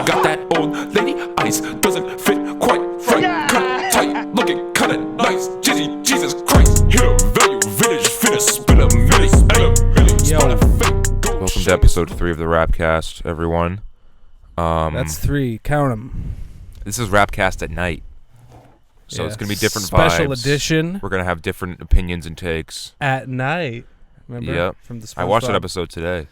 Got that old lady ice, doesn't fit quite right. Kinda tight, looking kinda nice. Jizzy, Jesus Christ. Hit a value, vintage, finna spin a milli. Welcome to episode 3 of the Rapcast, everyone. That's 3. Count them. This is Rapcast at night. So it's going to be different special vibes. edition. We're going to have different opinions and takes. At night. Remember? Yep. From the SpongeBob. I watched that episode today.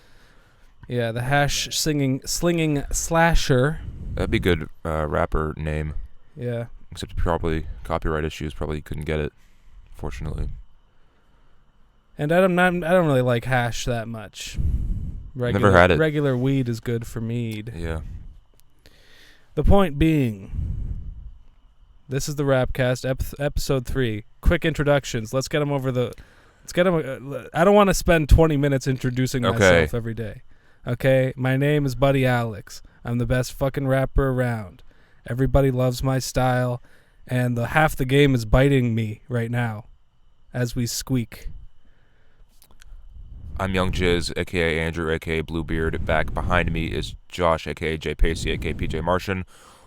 Yeah, the slinging slasher. That'd be a good rapper name. Yeah. Except probably copyright issues. Probably couldn't get it, fortunately. And I don't really like hash that much. Never had it. Regular weed is good for mead. Yeah. The point being, this is the Rapcast, episode 3. Quick introductions. Let's get them over the... I don't want to spend 20 minutes introducing myself every day. Okay? My name is Buddy Alex. I'm the best fucking rapper around. Everybody loves my style, and half the game is biting me right now as we squeak. I'm Young Jizz, a.k.a. Andrew, a.k.a. Bluebeard. Back behind me is Josh, a.k.a. Jay Pacey, a.k.a. PJ Martian.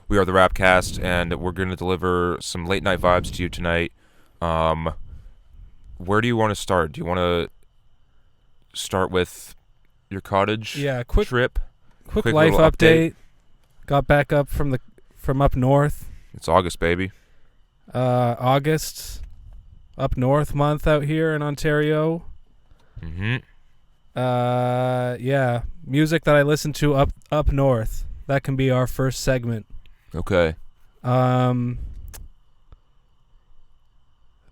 We are the Rapcast, and we're going to deliver some late-night vibes to you tonight. Where do you want to start? Do you want to start with your cottage trip? Quick life update. Got back up from up north. It's August, baby. August, up north month out here in Ontario. Mm-hmm. Yeah, music that I listen to up north. That can be our first segment. Okay.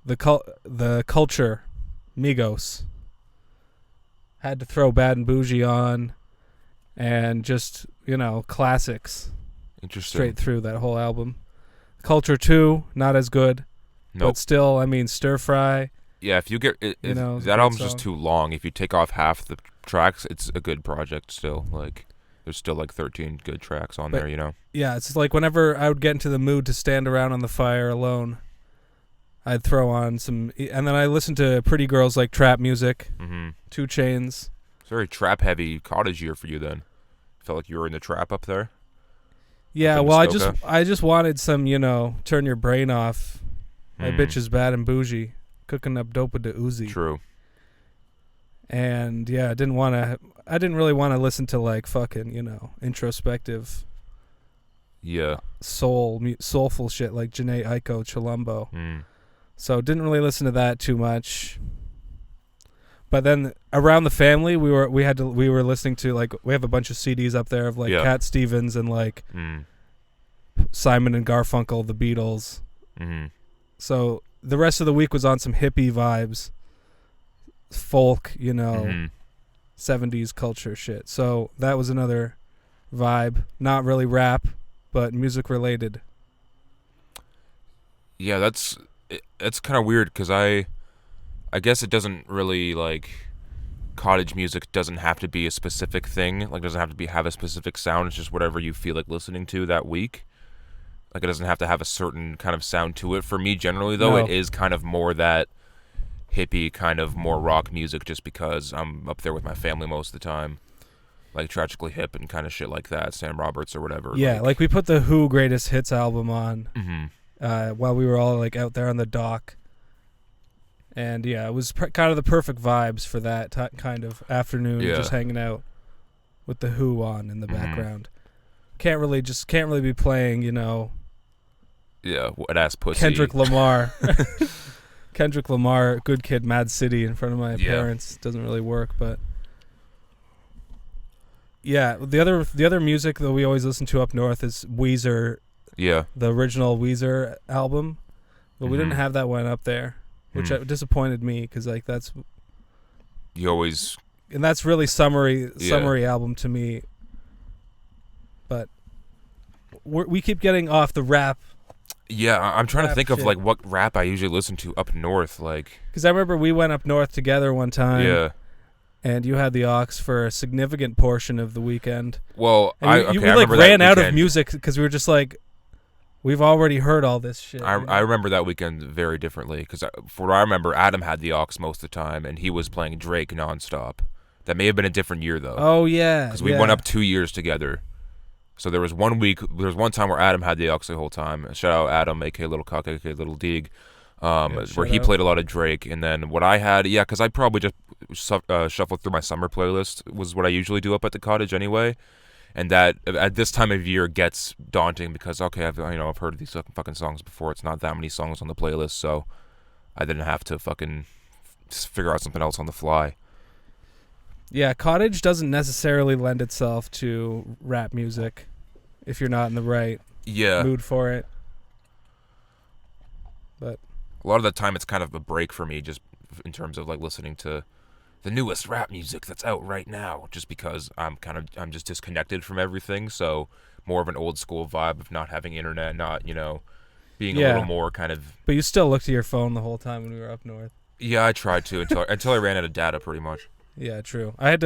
The culture, Migos. Had to throw Bad and Bougie on, and just classics. Interesting. Straight through that whole album. Culture 2, not as good, but still, Stir Fry. Yeah, if you get it, that album's just too long. If you take off half the tracks, it's a good project still. Like, there's still like 13 good tracks on there, Yeah, it's like whenever I would get into the mood to stand around on the fire alone, I'd throw on some, and then I listened to Pretty Girls Like Trap Music, 2 Chainz. It's very trap heavy cottage year for you then. Felt like you were in the trap up there. Yeah, well, I just wanted some, turn your brain off. My bitch is bad and bougie. Cooking up dope with the Uzi. True. And yeah, I didn't really want to listen to like fucking, introspective. Yeah. Soulful shit like Janae Aiko, Chilumbo. So didn't really listen to that too much. But then around the family, we were listening to like, we have a bunch of CDs up there of like Cat Stevens and like Simon and Garfunkel, the Beatles. So the rest of the week was on some hippie vibes, folk, 70s culture shit. So that was another vibe. Not really rap, but music related. Yeah, that's kind of weird because I guess it doesn't really like cottage music doesn't have to be a specific thing. Like, doesn't have to have a specific sound. It's just whatever you feel like listening to that week. Like, it doesn't have to have a certain kind of sound to it. For me, generally, though, it is kind of more that hippie kind of more rock music just because I'm up there with my family most of the time. Like, Tragically Hip and kind of shit like that, Sam Roberts or whatever. Yeah, like we put the Who Greatest Hits album on while we were all, like, out there on the dock. And, yeah, it was kind of the perfect vibes for that kind of afternoon, just hanging out with the Who on in the background. Can't really be playing, Yeah, wet ass pussy. Kendrick Lamar. Kendrick Lamar, Good Kid, Mad City in front of my parents doesn't really work, but yeah, the other music that we always listen to up north is Weezer. Yeah. The original Weezer album. But we didn't have that one up there, which disappointed me because like that's and that's really summery album to me. But we keep getting off the rap. Yeah, I'm trying to think of like what rap I usually listen to up north, like. Because I remember we went up north together one time. Yeah. And you had the aux for a significant portion of the weekend. Well, we ran out of music because we were just like, we've already heard all this shit. I remember that weekend very differently because for what I remember, Adam had the aux most of the time, and he was playing Drake nonstop. That may have been a different year though. Oh yeah, because we went up 2 years together. So there was one time where Adam had the aux the whole time. Shout out Adam, aka Little Cock, aka Little Deeg, where he played a lot of Drake. And then what I had, because I probably just shuffled through my summer playlist was what I usually do up at the cottage anyway. And that at this time of year gets daunting because I've heard of these fucking songs before. It's not that many songs on the playlist, so I didn't have to fucking figure out something else on the fly. Yeah, cottage doesn't necessarily lend itself to rap music if you're not in the right mood for it. But a lot of the time it's kind of a break for me just in terms of like listening to the newest rap music that's out right now, just because I'm just disconnected from everything. So more of an old school vibe of not having internet, not, being a little more kind of. But you still looked at your phone the whole time when we were up north. Yeah, I tried to until I ran out of data pretty much. Yeah, true. I had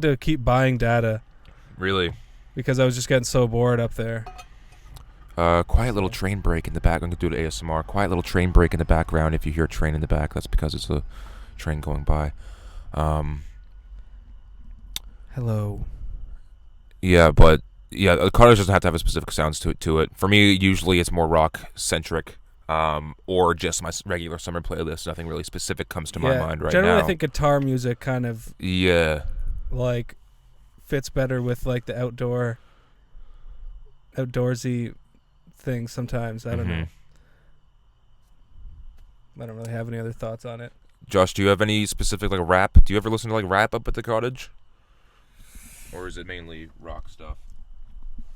to keep buying data. Really? Because I was just getting so bored up there. Quiet little train break in the back. I'm going to do the ASMR. Quiet little train break in the background. If you hear a train in the back, that's because it's a train going by. Hello. Yeah, but the cottage doesn't have to have a specific sounds to it. For me, usually it's more rock centric, or just my regular summer playlist. Nothing really specific comes to my mind right generally, now. I think guitar music kind of like fits better with like the outdoorsy things. Sometimes I don't know. I don't really have any other thoughts on it. Josh, do you have any specific like rap? Do you ever listen to like rap up at the cottage? Or is it mainly rock stuff?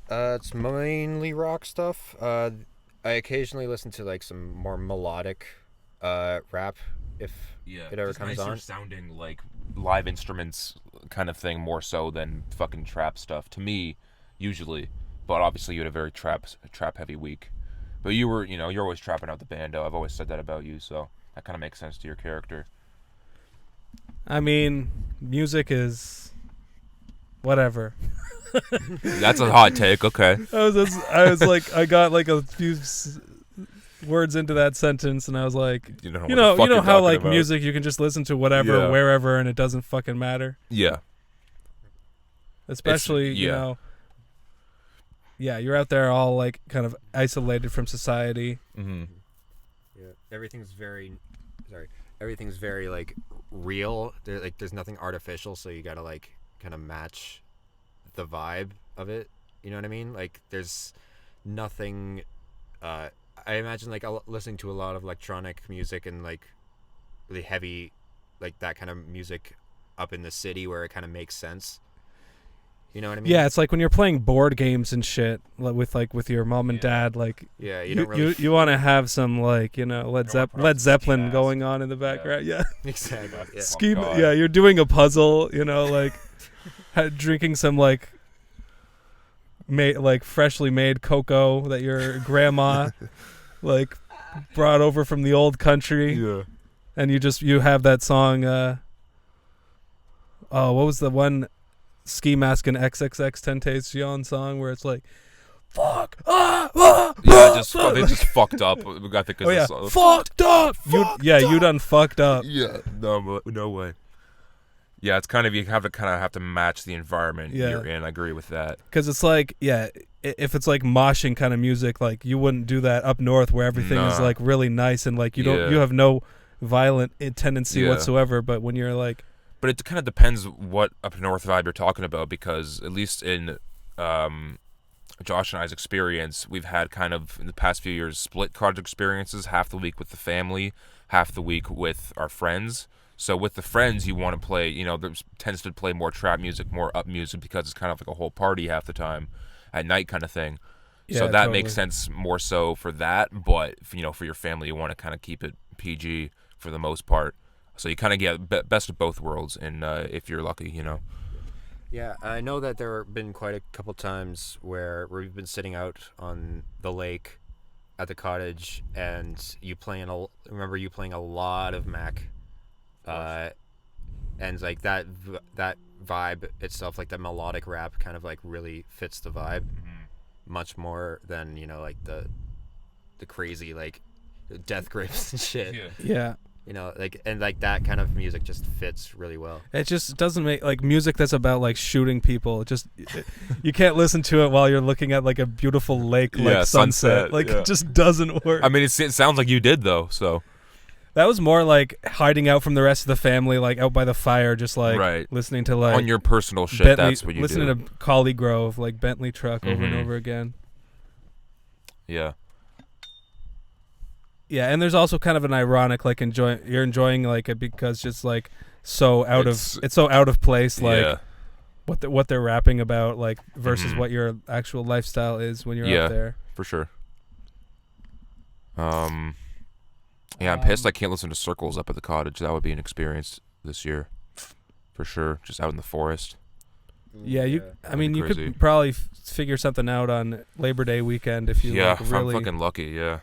It's mainly rock stuff. I occasionally listen to like some more melodic rap if it ever comes on. Sounding like live instruments kind of thing more so than fucking trap stuff to me usually. But obviously you had a very trap heavy week. But you're always trapping out the bando. I've always said that about you, so that kind of makes sense to your character. I mean, music is whatever. That's a hot take. Okay. I was like, I got like a few words into that sentence, and I was like, you know how like about music you can just listen to whatever, wherever, and it doesn't fucking matter. Yeah. Especially you're out there all like kind of isolated from society. Mm-hmm. Yeah, everything's very like real. There's nothing artificial, so you gotta like kind of match the vibe of it. You know what I mean? Like there's nothing. I imagine like listening to a lot of electronic music and like really heavy, like that kind of music up in the city where it kind of makes sense. You know what I mean? Yeah, it's like when you're playing board games and shit with your mom and dad. Like, you don't really. You want to have some like Led Zeppelin going on in the background. Yeah, exactly. Yeah. You're doing a puzzle. Like drinking some freshly made cocoa that your grandma like brought over from the old country. Yeah. And you have that song. What was the one? Ski Mask and XXXTentacion song where it's like, fuck, they just fucked up. I think. Fucked up. You done fucked up. Yeah, no way. Yeah, it's kind of you have to match the environment you're in. I agree with that. Because it's like, if it's like moshing kind of music, like you wouldn't do that up north where everything is like really nice and like you have no violent tendency whatsoever. But when you're like. But it kind of depends what up north vibe you're talking about, because at least in Josh and I's experience, we've had kind of in the past few years split cottage experiences, half the week with the family, half the week with our friends. So with the friends, you want to play, there tends to play more trap music, more up music, because it's kind of like a whole party half the time at night kind of thing. Yeah, so that totally makes sense more so for that. But, for your family, you want to kind of keep it PG for the most part. So you kind of get best of both worlds, and if you're lucky, Yeah, I know that there have been quite a couple times where we've been sitting out on the lake at the cottage, and you playing a lot of Mac, and like that vibe itself, like that melodic rap, kind of like really fits the vibe much more than like the crazy like death grips and shit. Yeah. You know, and that kind of music just fits really well. It just doesn't make like music that's about like shooting people. You can't listen to it while you're looking at like a beautiful lake, like sunset. Like it just doesn't work. I mean, it sounds like you did though. So that was more like hiding out from the rest of the family, like out by the fire, just like listening to like on your personal shit. Bentley, That's what you listening do. to Collie Grove, like Bentley Truck, over and over again. Yeah. Yeah, and there's also kind of an ironic, like you're enjoying like it because just like it's so out of place, like what they're rapping about, like versus what your actual lifestyle is when you're up there. For sure. I'm pissed I can't listen to Circles up at the cottage. That would be an experience this year, for sure. Just out in the forest. Yeah, I mean, you could probably figure something out on Labor Day weekend if you like, if I'm fucking lucky. Yeah.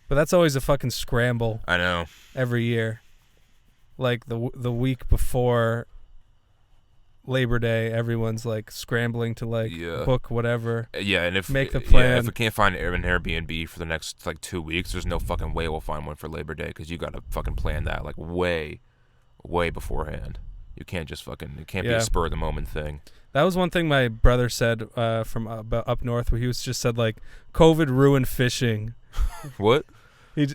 But that's always a fucking scramble. I know. Every year, like the week before Labor Day, everyone's like scrambling to like book whatever. Yeah, and make the plan. Yeah, if we can't find an Airbnb for the next like 2 weeks, there's no fucking way we'll find one for Labor Day because you gotta fucking plan that like way beforehand. You can't just fucking. It can't be a spur of the moment thing. That was one thing my brother said from up north, where he just said like COVID ruined fishing. What? He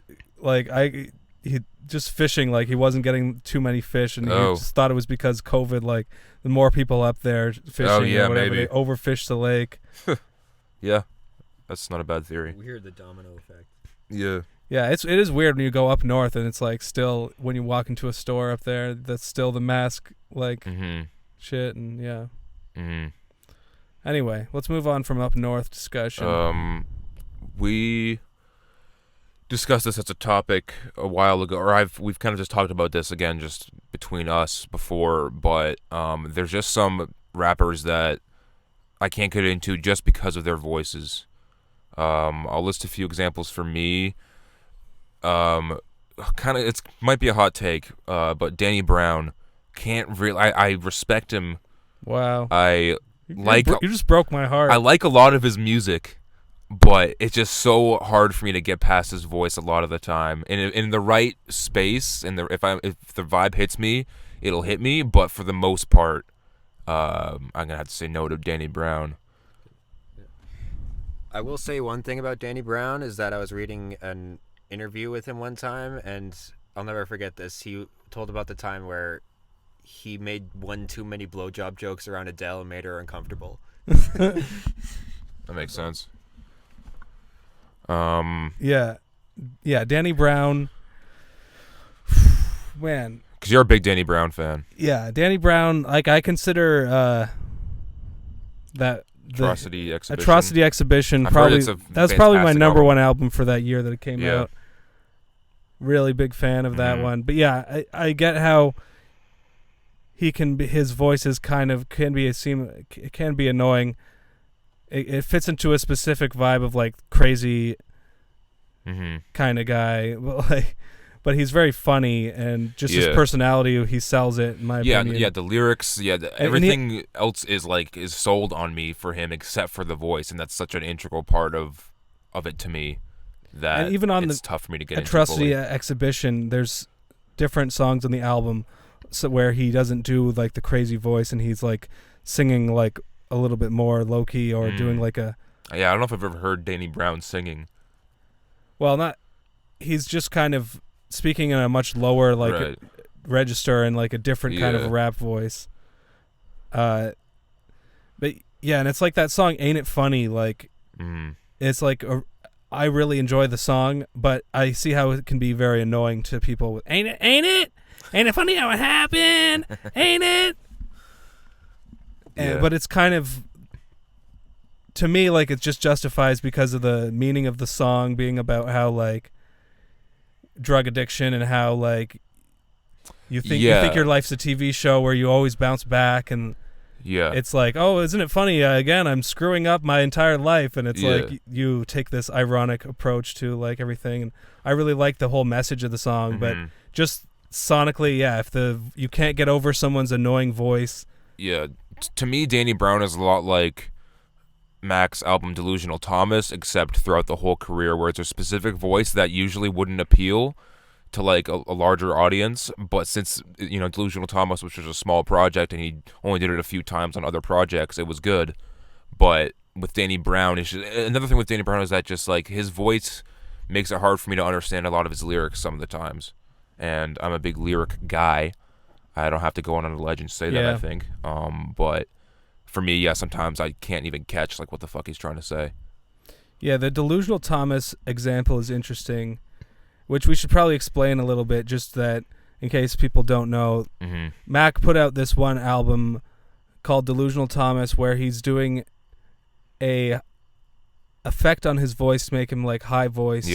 just fishing, like he wasn't getting too many fish, and he just thought it was because COVID, like the more people up there fishing or whatever, maybe they overfished the lake. Yeah, that's not a bad theory. We hear the domino effect. Yeah. Yeah, it is weird when you go up north and it's like still when you walk into a store up there, that's still the mask like shit, and Anyway, let's move on from up north discussion. We discussed this as a topic a while ago, or we've kind of just talked about this again just between us before, but there's just some rappers that I can't get into just because of their voices. I'll list a few examples for me. It might be a hot take, but Danny Brown can't really. I respect him. Wow. You just broke my heart. I like a lot of his music, but it's just so hard for me to get past his voice a lot of the time. In the right space, if the vibe hits me, it'll hit me. But for the most part, I'm gonna have to say no to Danny Brown. I will say one thing about Danny Brown is that I was reading an interview with him one time, and I'll never forget this. He told about the time where he made one too many blowjob jokes around Adele and made her uncomfortable. That makes sense. Yeah, Danny Brown. Man, because you're a big Danny Brown fan. Yeah, Danny Brown. Like I consider that Atrocity Exhibition. Probably that's probably my number one album for that year that it came out. Really big fan of that one. But yeah, I get how he can be. His voice is can be annoying. It fits into a specific vibe of like crazy kind of guy, but he's very funny, and just his personality, he sells it in my opinion. Yeah, the lyrics, everything else is sold on me for him except for the voice, and that's such an integral part of it to me that and even on it's tough for me to get Atrocity into fully. Exhibition, there's different songs on the album where he doesn't do like the crazy voice, and he's like singing like a little bit more low key or doing like a. Yeah, I don't know if I've ever heard Danny Brown singing. Well, he's just kind of speaking in a much lower register and like a different kind of a rap voice. But yeah, and it's like that song "Ain't It Funny?" Like it's like I really enjoy the song, but I see how it can be very annoying to people with "Ain't it funny how it happened? Ain't it?" But it's kind of, to me, like it just justifies because of the meaning of the song being about how like drug addiction and how like you think your life's a TV show where you always bounce back, and it's like, oh, isn't it funny? Again, I'm screwing up my entire life, and it's like you take this ironic approach to like everything, and I really like the whole message of the song, but just sonically, if you can't get over someone's annoying voice. Yeah, to me, Danny Brown is a lot like Mac's album Delusional Thomas, except throughout the whole career, where it's a specific voice that usually wouldn't appeal to like a larger audience, but since Delusional Thomas, which was a small project, and he only did it a few times on other projects, it was good. But with Danny Brown, another thing with Danny Brown is that just like his voice makes it hard for me to understand a lot of his lyrics some of the times, and I'm a big lyric guy. I don't have to go on a ledge and say that, I think. But for me, yeah, sometimes I can't even catch like what the fuck he's trying to say. Yeah, the Delusional Thomas example is interesting, which we should probably explain a little bit, just that in case people don't know. Mm-hmm. Mac put out this one album called Delusional Thomas where he's doing a effect on his voice to make him like high voice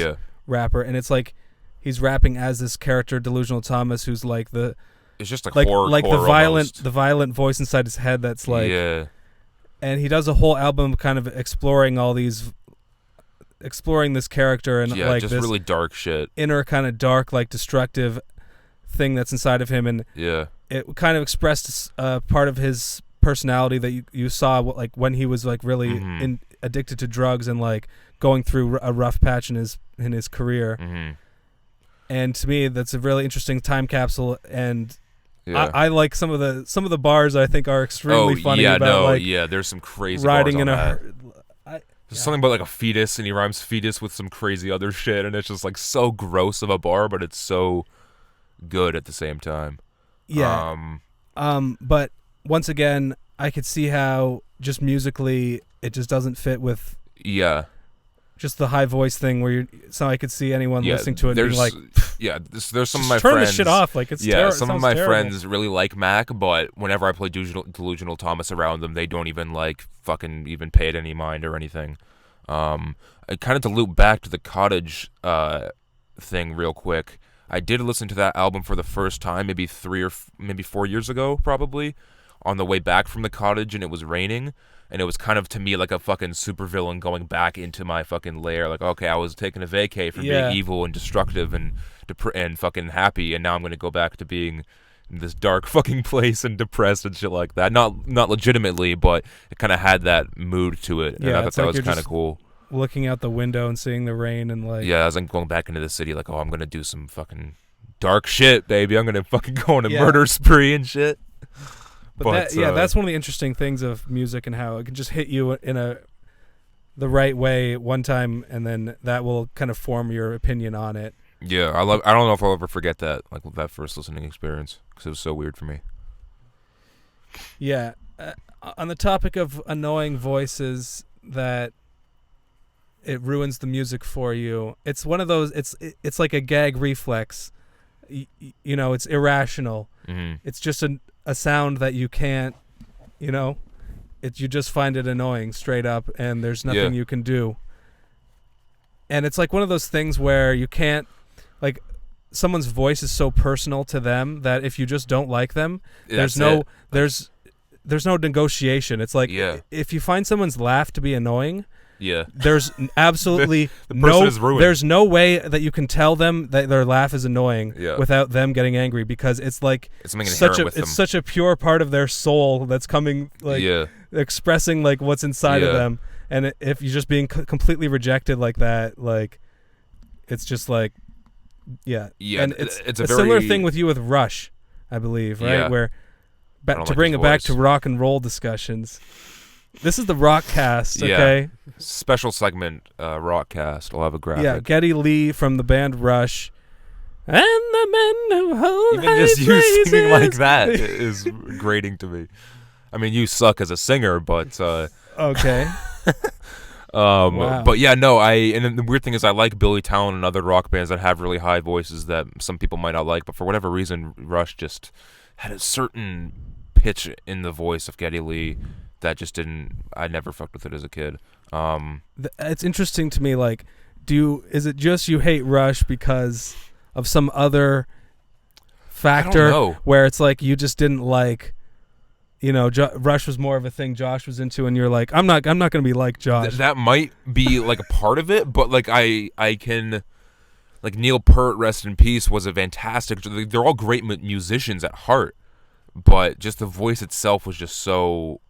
rapper, and it's like he's rapping as this character Delusional Thomas, who's like it's just like horror, the violent voice inside his head that's like, and he does a whole album kind of exploring this character and like just this really dark shit, inner kind of dark, like destructive thing that's inside of him, and it kind of expressed part of his personality that you saw like when he was like really addicted to drugs and like going through a rough patch in his career. And to me, that's a really interesting time capsule, and I like some of the bars I think are extremely funny. There's some crazy riding bars on in that. There's something about like a fetus, and he rhymes fetus with some crazy other shit, and it's just like so gross of a bar, but it's so good at the same time. But once again, I could see how just musically it just doesn't fit with just the high voice thing where so I could see anyone listening to it being like, there's some of my turn friends, this shit off, like it's some of my friends really like Mac, but whenever I play Delusional Thomas around them, they don't even like fucking even pay it any mind or anything. Kind of to loop back to the Cottage thing real quick, I did listen to that album for the first time maybe 3 or maybe 4 years ago, probably on the way back from the Cottage, and it was raining. And it was kind of, to me, like a fucking supervillain going back into my fucking lair. Like, okay, I was taking a vacay from being evil and destructive and fucking happy, and now I'm going to go back to being in this dark fucking place and depressed and shit like that. Not legitimately, but it kind of had that mood to it. And I thought that was kind of cool. Looking out the window and seeing the rain and like... Yeah, I was like going back into the city like, oh, I'm going to do some fucking dark shit, baby. I'm going to fucking go on a murder spree and shit. But that's one of the interesting things of music, and how it can just hit you in the right way one time, and then that will kind of form your opinion on it. Yeah, I don't know if I'll ever forget that, like that first listening experience, because it was so weird for me. Yeah, on the topic of annoying voices that it ruins the music for you, it's one of those. It's like a gag reflex. It's irrational. It's just a sound that you can't, you just find it annoying straight up, and there's nothing you can do. And it's like one of those things where you can't, like, someone's voice is so personal to them that if you just don't like them, there's no negotiation. It's like if you find someone's laugh to be annoying, there's absolutely there's no way that you can tell them that their laugh is annoying without them getting angry, because it's like it's such a pure part of their soul that's coming, like expressing like what's inside of them. And if you're just being completely rejected like that, like it's just like and it's a similar thing with you with Rush, I believe, right? Where to bring it back to rock and roll discussions. This is the Rapcast, okay? Special segment, Rapcast. I'll have a graphic. Yeah, Geddy Lee from the band Rush. And the men who hold even just you singing like that is grating to me. I mean, you suck as a singer, but... okay. Wow. But yeah, no, and the weird thing is I like Billy Talent and other rock bands that have really high voices that some people might not like, but for whatever reason, Rush just had a certain pitch in the voice of Geddy Lee that just I never fucked with it as a kid. It's interesting to me, like, is it just you hate Rush because of some other factor where it's like you just didn't like, Rush was more of a thing Josh was into, and you're like, I'm not going to be like Josh. That might be like a part of it, but like I can, like Neil Peart, rest in peace, was a fantastic. They're all great musicians at heart, but just the voice itself was just so.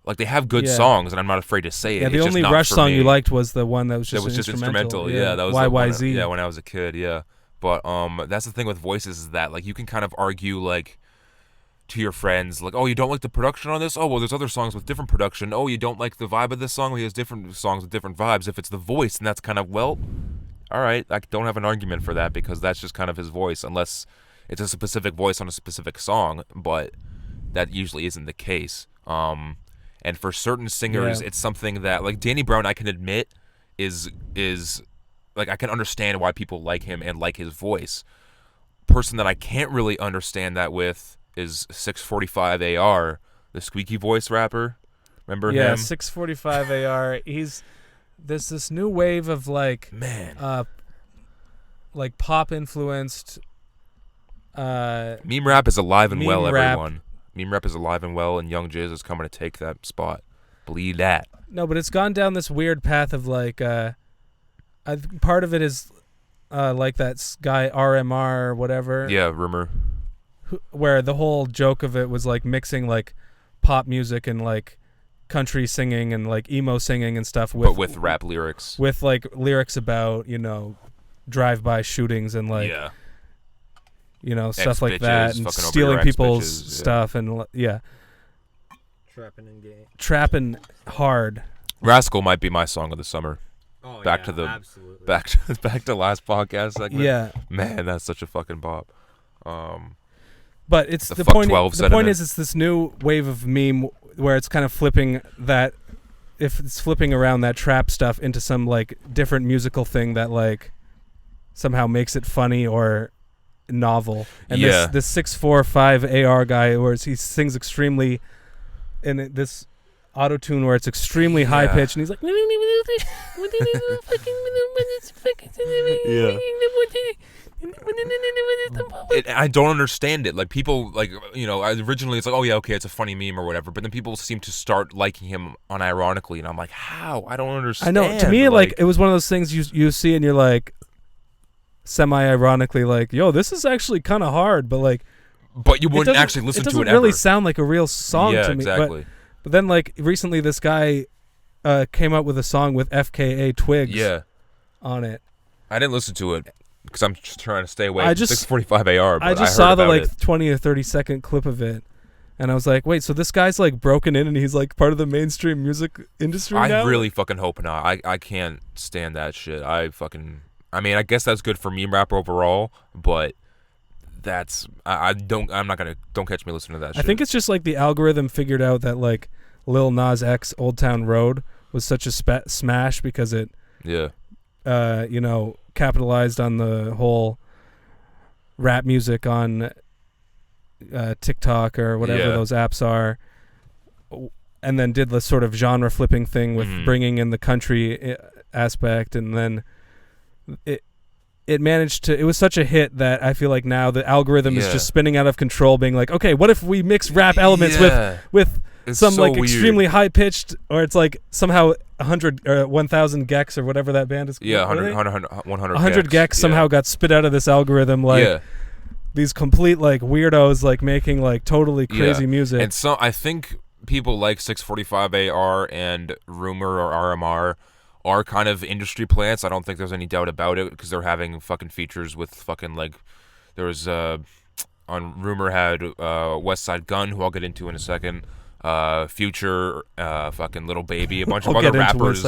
Like, they have good songs, and I'm not afraid to say it. Yeah, the it's only just Rush song me. you liked was the one that was just instrumental. Yeah, that was YYZ. when I was a kid. Yeah, But that's the thing with voices is that like you can kind of argue like to your friends like, oh, you don't like the production on this? Oh, well, there's other songs with different production. Oh, you don't like the vibe of this song? Well, he has different songs with different vibes. If it's the voice, and that's kind of, well, all right, I don't have an argument for that because that's just kind of his voice, unless it's a specific voice on a specific song, but that usually isn't the case. And for certain singers, it's something that, like Danny Brown, I can admit is like, I can understand why people like him and like his voice. Person that I can't really understand that with is 645 AR, the squeaky voice rapper. Remember him? Yeah, 645 AR. There's this new wave of like like pop influenced meme rap is alive and well, rap. everyone. Meme rap is alive and well, and Young Jizz is coming to take that spot. Believe that. No, but it's gone down this weird path of like part of it is like that guy RMR or whatever. Yeah, Rumor. Where the whole joke of it was like mixing like pop music and like country singing and like emo singing and stuff with rap lyrics. With like lyrics about, drive-by shootings and like stuff like that, and stealing people's stuff and Trapping and gay. Trapping hard. Rascal might be my song of the summer. Oh, back to last podcast segment. Yeah. Man, that's such a fucking bop. But it's the fuck point. 12 the sentiment. point is, it's this new wave of meme where it's kind of flipping that, if it's flipping around that trap stuff into some like different musical thing that like somehow makes it funny or novel. And this 645 AR guy, where he sings extremely in this auto tune where it's extremely high pitched, and he's like, I don't understand it. Like, people, like, originally it's like, oh yeah, okay, it's a funny meme or whatever, but then people seem to start liking him unironically, and I'm like, how? I don't understand. I know. To me, like it was one of those things you see and you're like, semi-ironically, like, yo, this is actually kind of hard, but you wouldn't actually listen to it ever. It doesn't really sound like a real song to me. Exactly. But then, like, recently this guy came up with a song with FKA Twigs on it. I didn't listen to it because I'm just trying to stay away from 645 AR. But I just saw the, 20 or 30 second clip of it, and I was like, wait, so this guy's, like, broken in and he's, like, part of the mainstream music industry now? I really fucking hope not. I can't stand that shit. I mean, I guess that's good for meme rap overall, but don't catch me listening to that shit. I think it's just like the algorithm figured out that like Lil Nas X Old Town Road was such a smash because it capitalized on the whole rap music on TikTok or whatever those apps are, and then did the sort of genre flipping thing with bringing in the country aspect, and then it managed to. It was such a hit that I feel like now the algorithm is just spinning out of control, being like, okay, what if we mix rap elements with some like weird, extremely high pitched, or it's like somehow 100 or 1,000 gex or whatever that band is called. Yeah, 100 gex somehow got spit out of this algorithm, like these complete like weirdos like making like totally crazy music. And so I think people like 645 AR and Rumor or RMR are kind of industry plants. I don't think there's any doubt about it, because they're having fucking features with fucking like, there was on Rumor had West Side Gun, who I'll get into in a second, Future, fucking Little Baby, a bunch of other rappers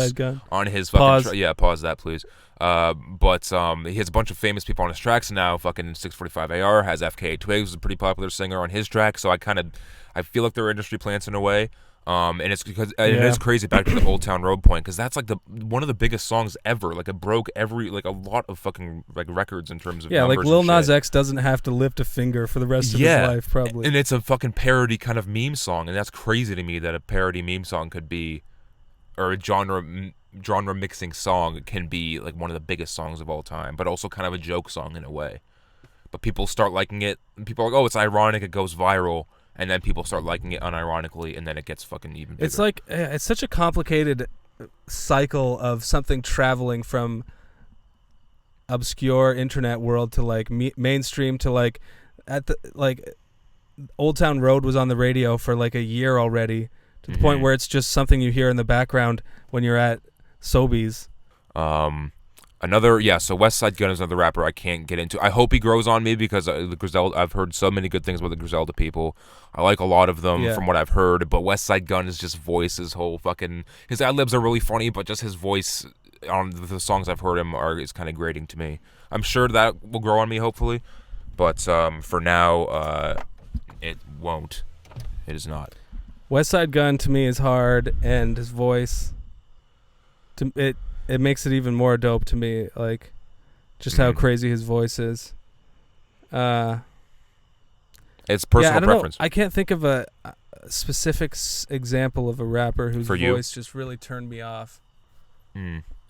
on his fucking pause that please. But he has a bunch of famous people on his tracks now. Fucking 645 AR has FKA Twigs, a pretty popular singer, on his track. So I feel like they're industry plants in a way. And it's because it is crazy, back to the Old Town Road point, because that's like one of the biggest songs ever. Like, it broke a lot of fucking like records in terms of numbers. Like Lil Nas X doesn't have to lift a finger for the rest of his life, probably. And it's a fucking parody kind of meme song, and that's crazy to me that a parody meme song could be, or a genre mixing song can be like one of the biggest songs of all time, but also kind of a joke song in a way. But people start liking it, and people are like, oh, it's ironic, it goes viral. And then people start liking it unironically, and then it gets fucking even bigger. It's like, it's such a complicated cycle of something traveling from obscure internet world to like mainstream to like Old Town Road was on the radio for like a year already, to the point where it's just something you hear in the background when you're at Sobeys. So West Side Gun is another rapper I can't get into. I hope he grows on me because the Griselda, I've heard so many good things about the Griselda people. I like a lot of them from what I've heard, but West Side Gun is just voice, his ad-libs are really funny, but just his voice on the songs I've heard him is kind of grating to me. I'm sure that will grow on me, hopefully, but for now, it won't. It is not. West Side Gun to me is hard, and his voice, it makes it even more dope to me, like just how crazy his voice is. It's personal preference. I can't think of a specific example of a rapper whose voice just really turned me off.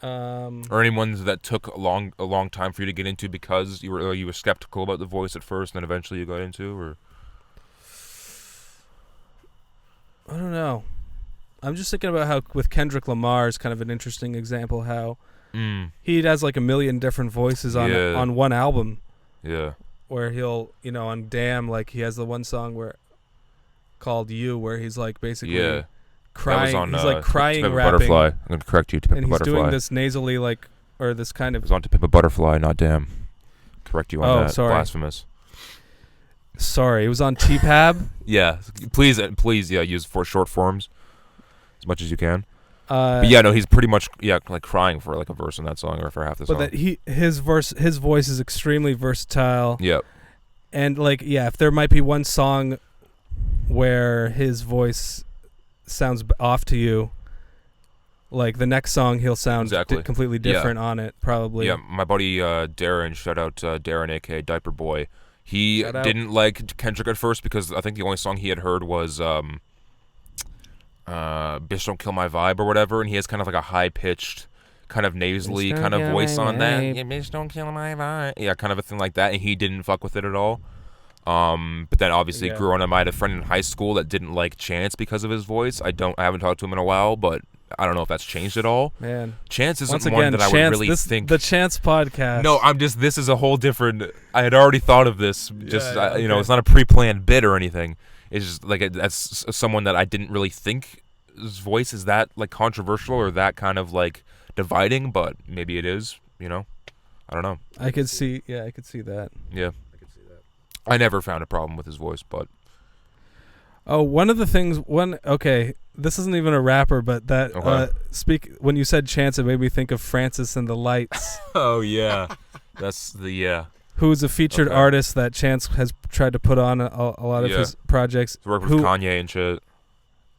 Or any ones that took a long time for you to get into because you were skeptical about the voice at first, and then eventually you got into, or I don't know. I'm just thinking about how with Kendrick Lamar is kind of an interesting example. How he has like a million different voices on one album. Yeah. Where he'll, on Damn, like he has the one song called You, where he's like basically crying. He's like crying, To Pimp a rapping. Butterfly. I'm gonna correct you. To Pimp a Butterfly. And he's doing this nasally, or this kind of. It was on To Pimp a Butterfly, not Damn. Correct you on that. Sorry. Blasphemous. Sorry, it was on T-Pab. Yeah, please, use for short forms as much as you can. But yeah, no, he's pretty much like crying for like a verse in that song or for half the song. But his voice is extremely versatile. Yep. And if there might be one song where his voice sounds off to you, like the next song he'll sound completely different on it, probably. Yeah, my buddy Darren, shout out Darren, aka Diaper Boy. He didn't like Kendrick at first because I think the only song he had heard was Bitch Don't Kill My Vibe or whatever, and he has kind of like a high-pitched, kind of nasally kind of voice on that. Yeah, Bitch Don't Kill My Vibe. Yeah, kind of a thing like that, and he didn't fuck with it at all. But then obviously grew on him. I had a friend in high school that didn't like Chance because of his voice. I haven't talked to him in a while, but I don't know if that's changed at all. Man, Chance isn't one that I would really think. The Chance podcast. No, this is a whole different. I had already thought of this. It's not a pre-planned bit or anything. It's just like that's someone that I didn't really think his voice is that like controversial or that kind of like dividing, but maybe it is. I don't know. I could see that. Yeah. I could see that. I never found a problem with his voice, but. Oh, one of the things. This isn't even a rapper, but that when you said Chance, it made me think of Francis and the Lights. Oh yeah, that's the who's a featured artist that Chance has tried to put on a lot of his projects. He's worked with Kanye and shit.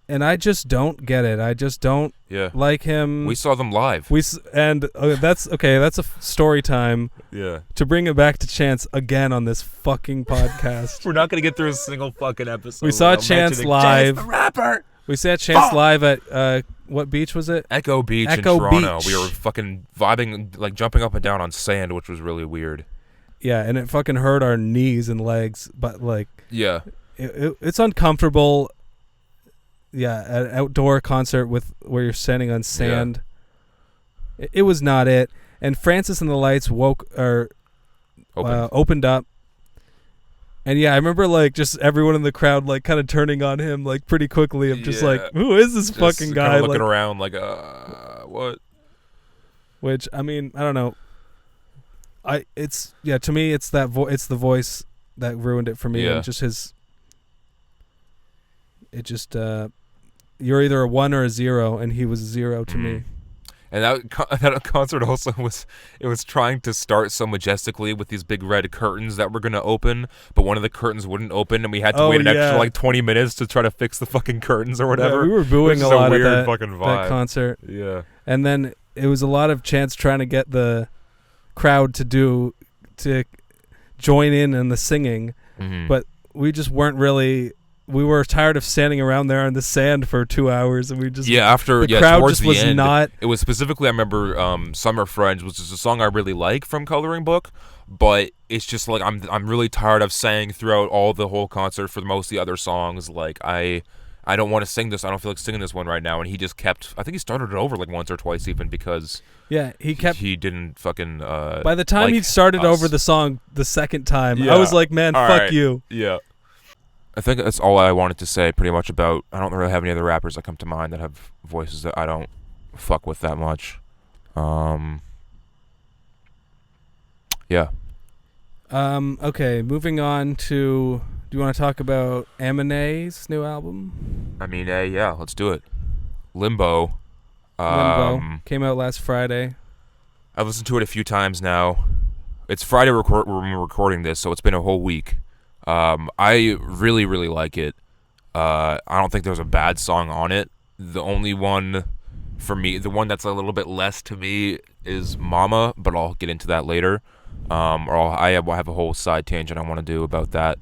And I just don't get it. I just don't like him. We saw them live. That's okay. That's a story time. Yeah. To bring it back to Chance again on this fucking podcast. We're not gonna get through a single fucking episode. We saw Chance live. Chance the rapper. We saw Chance live at what beach was it? Echo Beach in Toronto. We were fucking vibing, like jumping up and down on sand, which was really weird. Yeah, and it fucking hurt our knees and legs, but it's uncomfortable. Yeah, an outdoor concert where you're standing on sand. Yeah. It was not it. And Francis and the Lights opened up. And I remember like just everyone in the crowd like kind of turning on him like pretty quickly. I'm just like, who is this fucking guy? Looking around like, what? Which I mean, I don't know. To me it's it's the voice that ruined it for me, and just his. It just you're either a 1 or a 0, and he was 0 to me. And that concert also was trying to start so majestically with these big red curtains that were going to open, but one of the curtains wouldn't open, and we had to wait an extra like 20 minutes to try to fix the fucking curtains or whatever. Yeah, we were booing a lot weird at that, fucking vibe. That concert. Yeah. And then it was a lot of Chance trying to get the crowd to join in the singing, but we just weren't really. We were tired of standing around there in the sand for 2 hours, and we just the crowd towards just was the end, not. It was specifically, I remember Summer Friends, which is a song I really like from Coloring Book, but it's just like I'm really tired of saying throughout the whole concert for most of the other songs, like I don't want to sing this. I don't feel like singing this one right now, and he just kept. I think he started it over like once or twice even because. Yeah, he didn't fucking. By the time he started over the song the second time, I was like, man, fuck you. Yeah. I think that's all I wanted to say pretty much about. I don't really have any other rappers that come to mind that have voices that I don't fuck with that much. Yeah. Okay, moving on to. Do you want to talk about Aminé's new album? Aminé, yeah, let's do it. Limbo. Limbo came out last Friday. I've listened to it a few times now. It's Friday when we're recording this, so it's been a whole week. I really, really like it. I don't think there's a bad song on it. The only one for me, the one that's a little bit less to me is Mama, but I'll get into that later. I have a whole side tangent I want to do about that.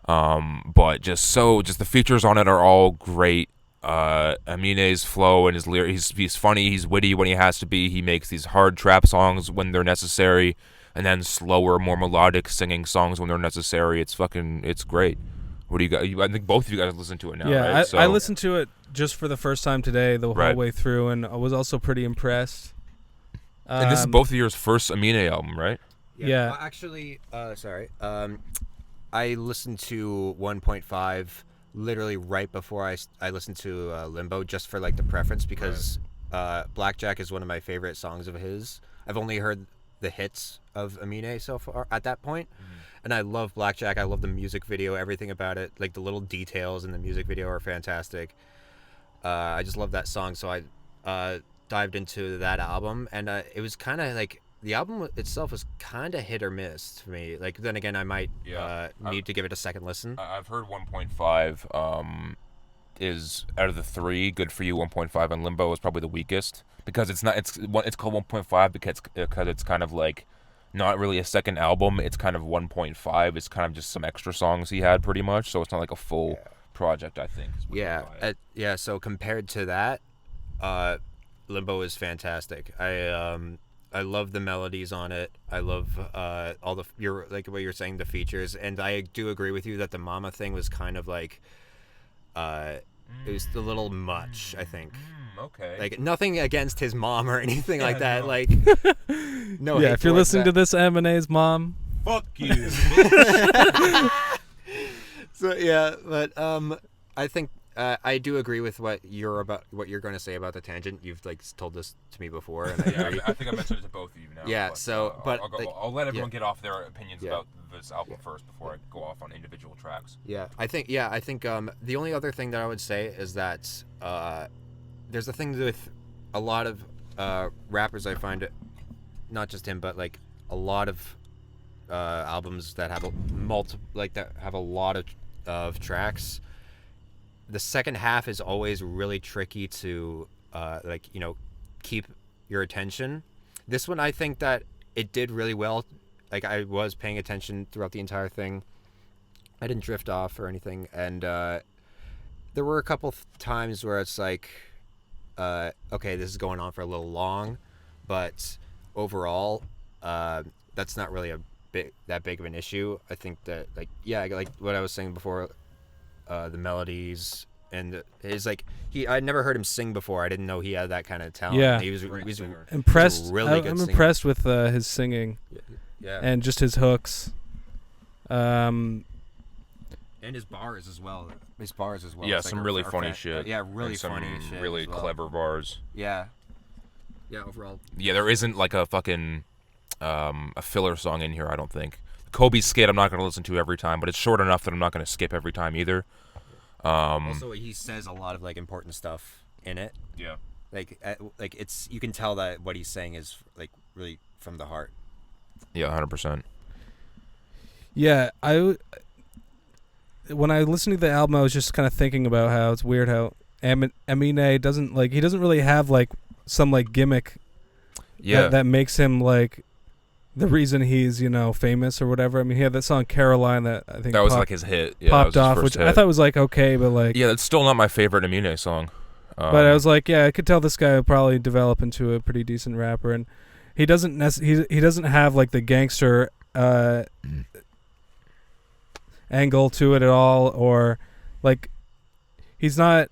But just the features on it are all great. Aminé's flow and his lyrics, he's funny, he's witty when he has to be. He makes these hard trap songs when they're necessary, and then slower, more melodic singing songs when they're necessary. It's great. What do you guys? I think both of you guys listen to it now, yeah, right? I listened to it just for the first time today, the whole way through, and I was also pretty impressed. And this is both of your first Aminé album, right? Yeah. Actually, sorry. I listened to 1.5 literally right before I listened to Limbo, just for like the preference, because Blackjack is one of my favorite songs of his. I've only heard the hits of Aminé so far at that point, and I love Blackjack. I love the music video, everything about it. Like the little details in the music video are fantastic. I just love that song, so I dived into that album, and it was kind of like, the album itself was kind of hit or miss for me. Like, then again, I might need to give it a second listen. I've heard 1.5 is, out of the three, Good For You, 1.5, and Limbo is probably the weakest, because it's called 1.5 because it's kind of like not really a second album. It's kind of 1.5. It's kind of just some extra songs he had, pretty much. So it's not like a full project, I think. Yeah. So compared to that, Limbo is fantastic. I love the melodies on it. I love all the like what you're saying, the features, and I do agree with you that the Mama thing was kind of like it was a little much, I think. Okay. Like, nothing against his mom or anything like that. No. Like, no. Yeah, if you're listening to this, Aminé's mom, fuck you. So yeah, but I think I do agree with what you're going to say about the tangent. You've like told this to me before, and I agree. I think I mentioned it to both of you now. Yeah. But I'll let everyone get off their opinions about this album first before I go off on individual tracks. I think the only other thing that I would say is that there's a thing with a lot of rappers. I find it, not just him, but like a lot of albums that have a lot of tracks. The second half is always really tricky to keep your attention. This one, I think that it did really well. Like, I was paying attention throughout the entire thing. I didn't drift off or anything, and there were a couple times where it's like, okay, this is going on for a little long, but overall, that's not really that big of an issue. I think that like what I was saying before. The melodies and his I'd never heard him sing before. I didn't know he had that kind of talent. Yeah, he was impressed. Really good. I'm impressed with his singing, and just his hooks, and his bars as well. Yeah, it's some really funny shit. Yeah, really funny shit. Really clever bars. Yeah. Overall. Yeah, there isn't like a fucking a filler song in here, I don't think. Kobe's Skate I'm not going to listen to every time, but it's short enough that I'm not going to skip every time either. Also, he says a lot of like important stuff in it. Yeah. Like it's, you can tell that what he's saying is like really from the heart. Yeah, 100%. Yeah, when I listened to the album, I was just kind of thinking about how it's weird how Aminé doesn't really have like some like gimmick that makes him like the reason he's famous or whatever. I mean, he had that song Caroline that I think that was like his hit. Popped off, which I thought was like okay, but like it's still not my favorite Aminé song. But I was like, I could tell this guy would probably develop into a pretty decent rapper, and he doesn't he doesn't have like the gangster angle to it at all, or like he's not.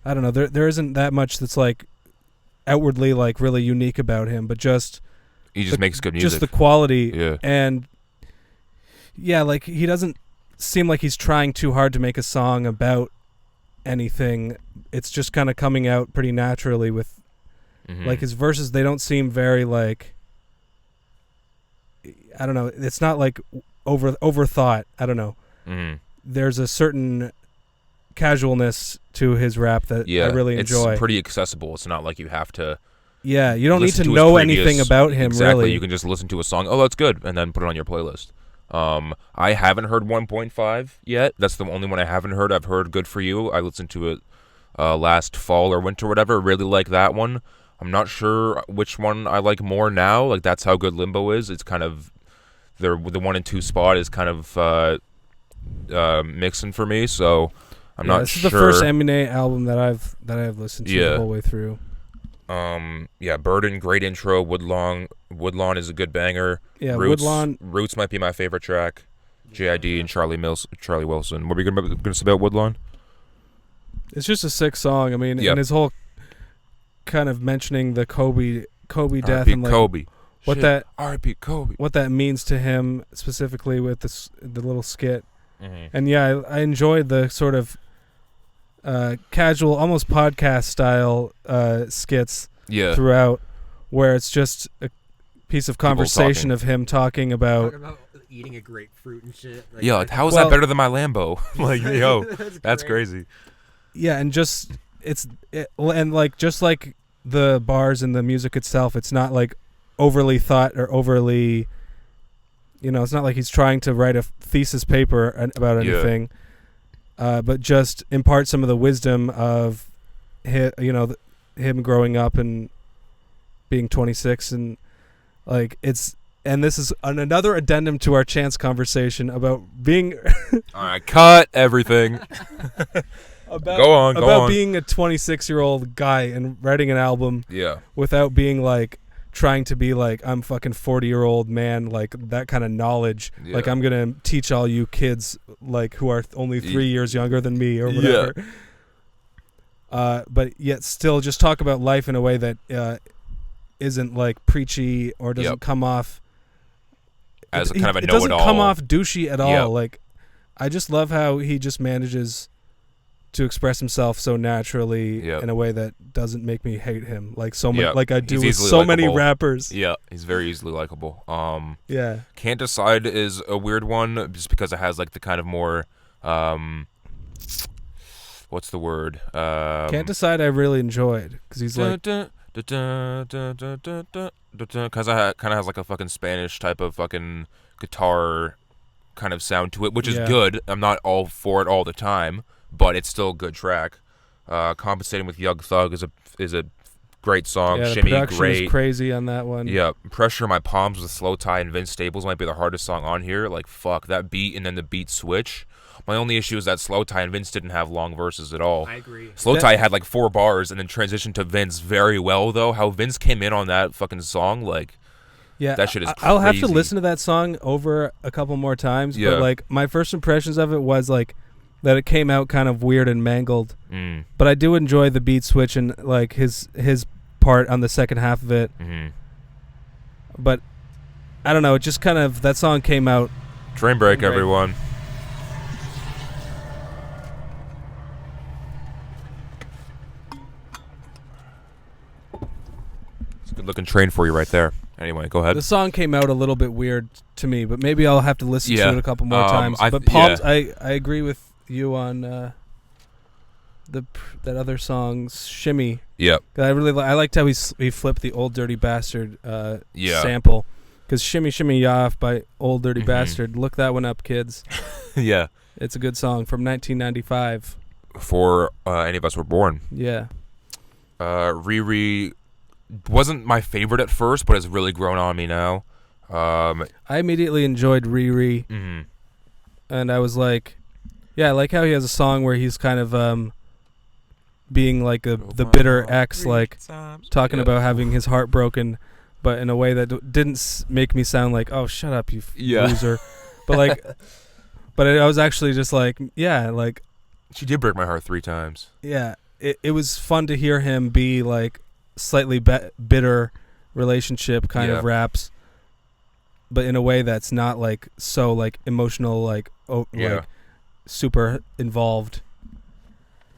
I don't know. There isn't that much that's like outwardly like really unique about him, but he just makes good music. Just the quality, and like he doesn't seem like he's trying too hard to make a song about anything. It's just kind of coming out pretty naturally with like his verses. They don't seem very like I don't know. It's not like overthought. I don't know. Mm-hmm. There's a certain casualness to his rap that I really enjoy. It's pretty accessible. It's not like you have to. Yeah, you don't need listen to to know his previous- anything about him. Exactly. Really, You can just listen to a song. Oh, that's good, and then put it on your playlist. I haven't heard 1.5 yet. That's the only one I haven't heard. I've heard Good For You. I listened to it last fall or winter, whatever. Really like that one. I'm not sure which one I like more now. Like, that's how good Limbo is. It's kind of the 1 and 2 spot is kind of mixing for me. So I'm not this sure. is the first Aminé album that I've listened to the whole way through. Burden, great intro. Woodlawn is a good banger. Yeah, Roots might be my favorite track. JID and Charlie Wilson. What were we gonna say about Woodlawn? It's just a sick song. I mean, and his whole kind of mentioning the Kobe death and like Kobe. what Shit. that R.I.P. Kobe. what that means to him specifically with the little skit. Mm-hmm. And yeah, I enjoyed the sort of casual, almost podcast style skits throughout, where it's just a piece of conversation of him talking about eating a grapefruit and shit. Like, like how is that better than my Lambo? Like, yo, that's crazy. Yeah, and just and like just like the bars and the music itself, it's not like overly thought or overly, it's not like he's trying to write a thesis paper about anything, but just impart some of the wisdom of him growing up and being 26 and like and this is another addendum to our Chance conversation about being All right, cut everything. Go on. Being a 26-year-old guy and writing an album without being like trying to be like I'm fucking 40-year-old man, like that kind of knowledge. Like I'm gonna teach all you kids like who are only 3 years younger than me or whatever. But yet still just talk about life in a way that isn't like preachy or doesn't come off as kind of a it know-it-all. It doesn't come off douchey at all. Yep. Like I just love how he just manages to express himself so naturally in a way that doesn't make me hate him like so much like I do with so many rappers. Yeah, he's very easily likable. Yeah. Can't Decide is a weird one just because it has like the kind of more what's the word? Can't Decide I really enjoyed because he's like because it kind of has like a fucking Spanish type of fucking guitar kind of sound to it, which is good. I'm not all for it all the time, but it's still a good track. Compensating with Young Thug is a great song. Yeah, Shimmy, the production great. is crazy on that one. Yeah, Pressure My Palms with Slow Tie and Vince Staples might be the hardest song on here. Like, fuck, that beat and then the beat switch. My only issue is that Slow Tie and Vince didn't have long verses at all. I agree. Slow Tie had like 4 bars and then transitioned to Vince very well, though. How Vince came in on that fucking song, like, that shit is crazy. I'll have to listen to that song over a couple more times, but like my first impressions of it was like that it came out kind of weird and mangled. But I do enjoy the beat switch and like his part on the second half of it. But I don't know, it just kind of that song came out. Train break, everyone. It's a good looking train for you right there. Anyway, go ahead. The song came out a little bit weird to me, but maybe I'll have to listen to it a couple more times. But Palms, I agree with you on that other song's Shimmy. Yep. I really I liked how he flipped the Old Dirty Bastard sample. Because Shimmy Shimmy Ya by Old Dirty Bastard. Look that one up, kids. Yeah. It's a good song from 1995. Before any of us were born. Yeah. Riri wasn't my favorite at first, but has really grown on me now. I immediately enjoyed Riri. And I was like, I like how he has a song where he's kind of being like the bitter ex, like talking about having his heart broken, but in a way that didn't make me sound like, oh, shut up, you loser. But like, I was actually just like, like. She did break my heart 3 times. Yeah, it was fun to hear him be like slightly bitter relationship kind of raps, but in a way that's not like so like emotional, like like super involved,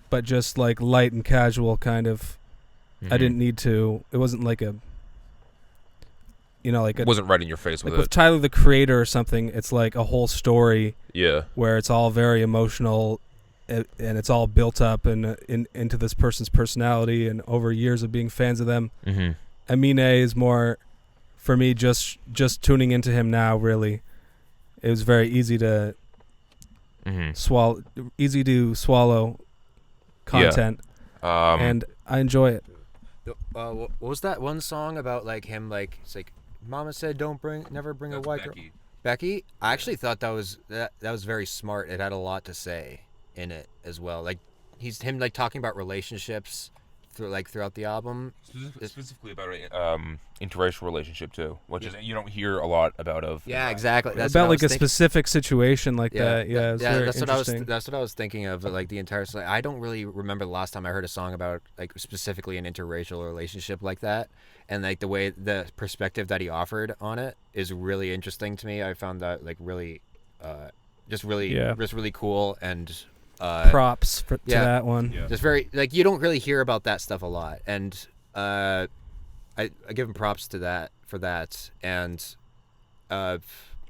but just like light and casual kind of. I didn't need to. It wasn't like like wasn't right in your face with with it. Tyler the Creator or something. It's like a whole story. Yeah. Where it's all very emotional, and it's all built up into this person's personality and over years of being fans of them. Mm-hmm. Aminé is more, for me, just tuning into him now. Really, it was very easy to swallow content, and I enjoy it. What was that one song about like him like it's like Mama said never bring a white girl. Becky, I actually thought that was very smart. It had a lot to say in it as well. Like him like talking about relationships throughout the album. Specifically about an interracial relationship too, which is you don't hear a lot about. Yeah, exactly. That's about like a specific situation like that. Yeah, that's what I was thinking of. Like the entire. I don't really remember the last time I heard a song about like specifically an interracial relationship like that, and like the perspective that he offered on it is really interesting to me. I found that like really, just really cool and. Props to that one. Yeah. Just very like you don't really hear about that stuff a lot, and I give him props to that for that, and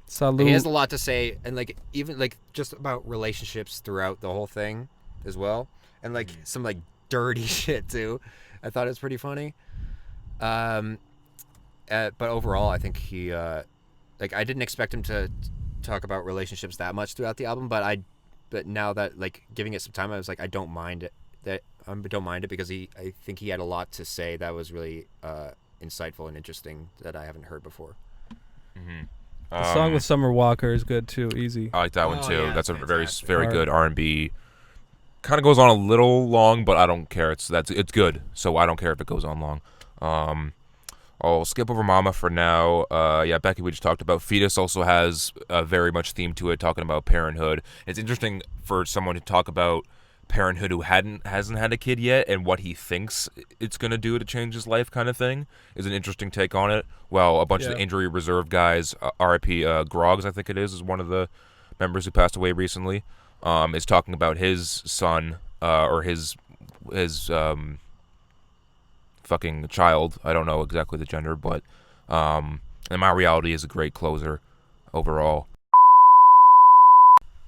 Salute. He has a lot to say, and like even like just about relationships throughout the whole thing as well, and like some like dirty shit too. I thought it was pretty funny. But overall, I think he like I didn't expect him to talk about relationships that much throughout the album, but now that like giving it some time, I was like, I don't mind it. Don't mind it because I think he had a lot to say that was really insightful and interesting that I haven't heard before. Mm-hmm. The song with Summer Walker is good too. Easy. I like that one too. Yeah, that's a fantastic. very good R&B. Kind of goes on a little long, but I don't care. It's good, so I don't care if it goes on long. I'll skip over Mama for now. Becky, we just talked about. Fetus also has a very much theme to it, talking about parenthood. It's interesting for someone to talk about parenthood who hasn't had a kid yet and what he thinks it's going to do to change his life kind of thing is an interesting take on it. Well, a bunch of the injury reserve guys, RIP Groggs, I think it is one of the members who passed away recently, is talking about his son or his fucking child. I don't know exactly the gender, but and My Reality is a great closer overall.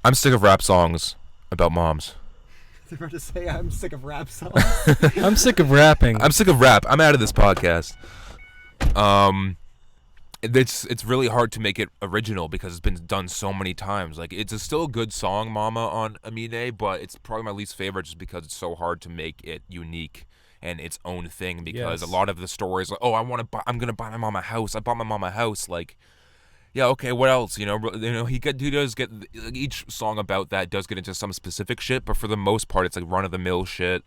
I'm sick of rap songs about moms. I was about to say I'm sick of rap songs. I'm sick of rapping. I'm sick of rap. I'm out of this podcast. It's really hard to make it original because it's been done so many times. Like it's still a good song, Mama on Aminé, but it's probably my least favorite just because it's so hard to make it unique and its own thing because a lot of the stories like, I'm gonna buy my mom a house. I bought my mom a house. Like, yeah, okay, what else? He does get each song about that does get into some specific shit, but for the most part, it's like run of the mill shit.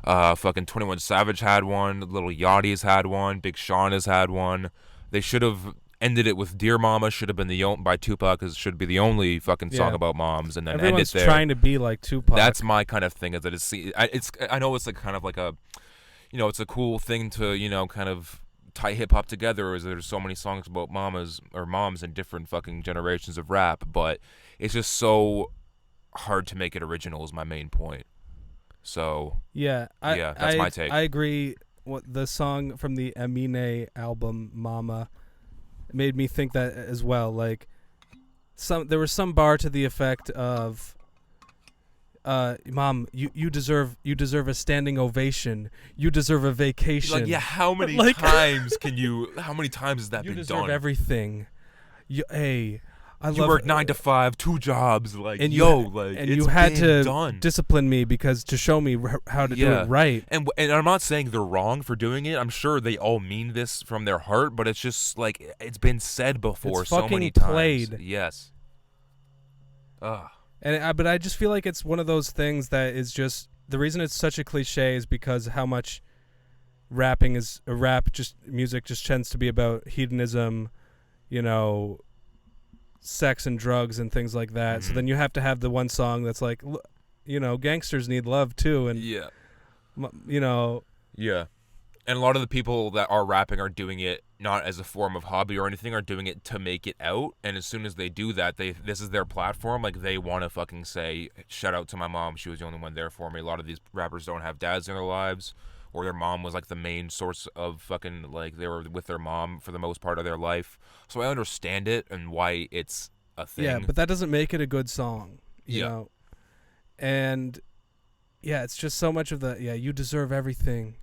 Fucking 21 Savage had one. Lil Yachty's had one. Big Sean has had one. They should have ended it with "Dear Mama" should have been by Tupac because it should be the only fucking song about moms, and then everyone's end it there. Trying to be like Tupac. That's my kind of thing. Is that I know it's like kind of like a, it's a cool thing to kind of tie hip hop together. Is there's so many songs about mamas or moms in different fucking generations of rap, but it's just so hard to make it original. Is my main point. So that's my take. I agree. What the song from the Aminé album "Mama" made me think that as well. Like there was some bar to the effect of, "Mom, you deserve a standing ovation. You deserve a vacation." Like, yeah, how many times how many times has that been done? You deserve everything. You work 9 to 5, 2 jobs, like, and you had to done. Discipline me to show me how to do it right. And I'm not saying they're wrong for doing it. I'm sure they all mean this from their heart, but it's just like it's been said before it's so many played. times. Yes. Ugh. But I just feel like it's one of those things that is just the reason it's such a cliche is because how much music just tends to be about hedonism, sex and drugs and things like that. So then you have to have the one song that's like, gangsters need love too, and yeah. And a lot of the people that are rapping are doing it not as a form of hobby or anything, are doing it to make it out. And as soon as they do that, this is their platform. Like, they want to fucking say, shout out to my mom. She was the only one there for me. A lot of these rappers don't have dads in their lives, or their mom was like the main source of fucking like they were with their mom for the most part of their life. So I understand it and why it's a thing. Yeah, but that doesn't make it a good song, you Yeah. know. And yeah, it's just so much of the you deserve everything.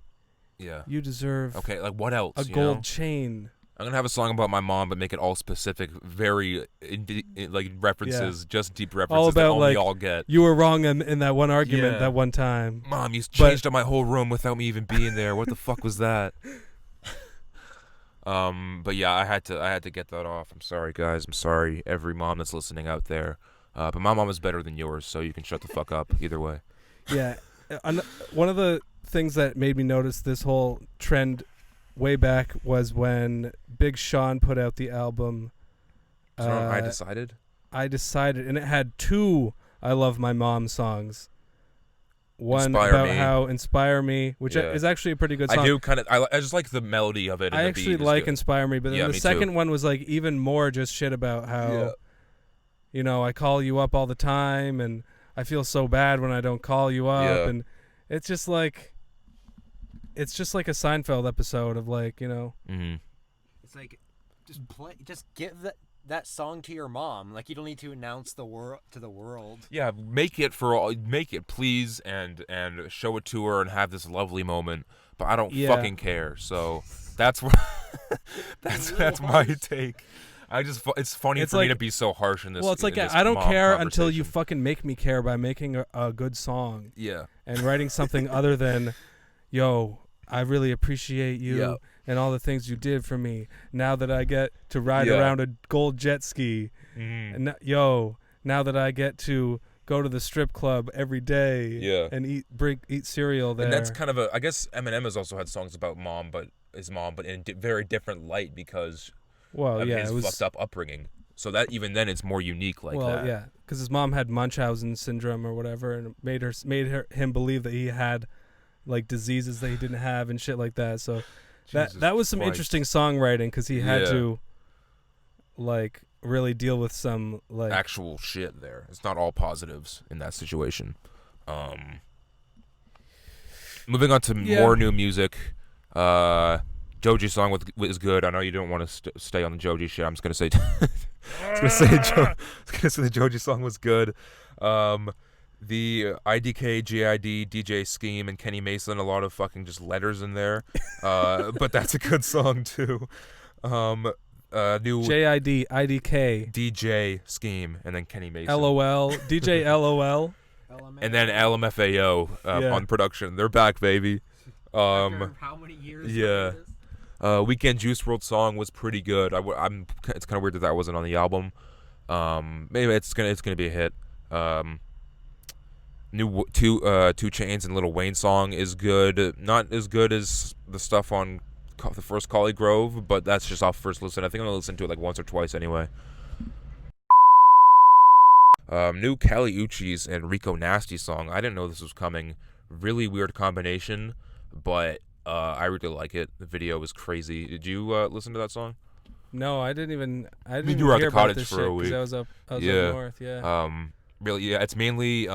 Yeah. You deserve Okay, like what else? a you gold know? chain. I'm gonna have a song about my mom, but make it all specific, very like references, just deep references that about, only like, all get. You were wrong in that one argument Yeah. that one time. Mom, you changed up my whole room without me even being there. What the fuck was that? But yeah, I had to get that off. I'm sorry, guys. I'm sorry, every mom that's listening out there. But my mom is better than yours, so you can shut the fuck up either way. Yeah. One of the things that made me notice this whole trend way back was when Big Sean put out the album I decided. and it had 2 I Love My Mom songs. One Inspire about Me. how Inspire Me, which Yeah. is actually a pretty good song. I do kind of. I just like the melody of it. And I the actually beat is like good. Inspire Me, but then Yeah, the me second too. one was like even more just shit about how, I call you up all the time and I feel so bad when I don't call you up. Yeah. And it's just like a Seinfeld episode of like, Mm-hmm. It's like just give that song to your mom. Like you don't need to announce the world. Yeah, make it please, and show it to her and have this lovely moment. But I don't fucking care. So that's what that's my take. It's funny It's for me like- to be so harsh in this. Well, it's like in this I don't mom care until you conversation. fucking make me care by making a good song Yeah. and writing something other than, yo, I really appreciate you Yeah. and all the things you did for me. Now that I get to ride Yeah. around a gold jet ski, Mm-hmm. and now that I get to go to the strip club every day, Yeah. and eat cereal there. And that's kind of I guess Eminem has also had songs about his mom, but in a very different light because of his it was fucked up upbringing. So that even then it's more unique like that. yeah, because his mom had Munchausen syndrome or whatever, and it made him believe that he had like diseases that he didn't have and shit like that. So Jesus that was some Christ. interesting songwriting because he had Yeah. to like really deal with some like Actual shit there. It's not all positives in that situation. Moving on to more new music. Joji's song is good. I know you don't want to stay on the Joji shit. I'm just gonna say, the Joji song was good. The IDK, GID, DJ Scheme, and Kenny Mason, a lot of fucking just letters in there. But that's a good song too. New JID, IDK, DJ Scheme, and then Kenny Mason. LOL, DJ LOL. And then LMFAO on production. They're back, baby. After how many years? Yeah. Weekend Juice WRLD song was pretty good. It's kind of weird that wasn't on the album. Maybe it's gonna be a hit. New 2 Chainz and Lil Wayne song is good. Not as good as the stuff on the first Collie Grove, but that's just off first listen. I think I'm gonna listen to it like once or twice anyway. New Kali Uchis and Rico Nasty song. I didn't know this was coming. Really weird combination, but I really like it. The video was crazy. Did you listen to that song? No, I didn't even. I didn't you even were at hear the about cottage this for shit a 'cause week. I was up Yeah. north. Yeah. Really, yeah. It's mainly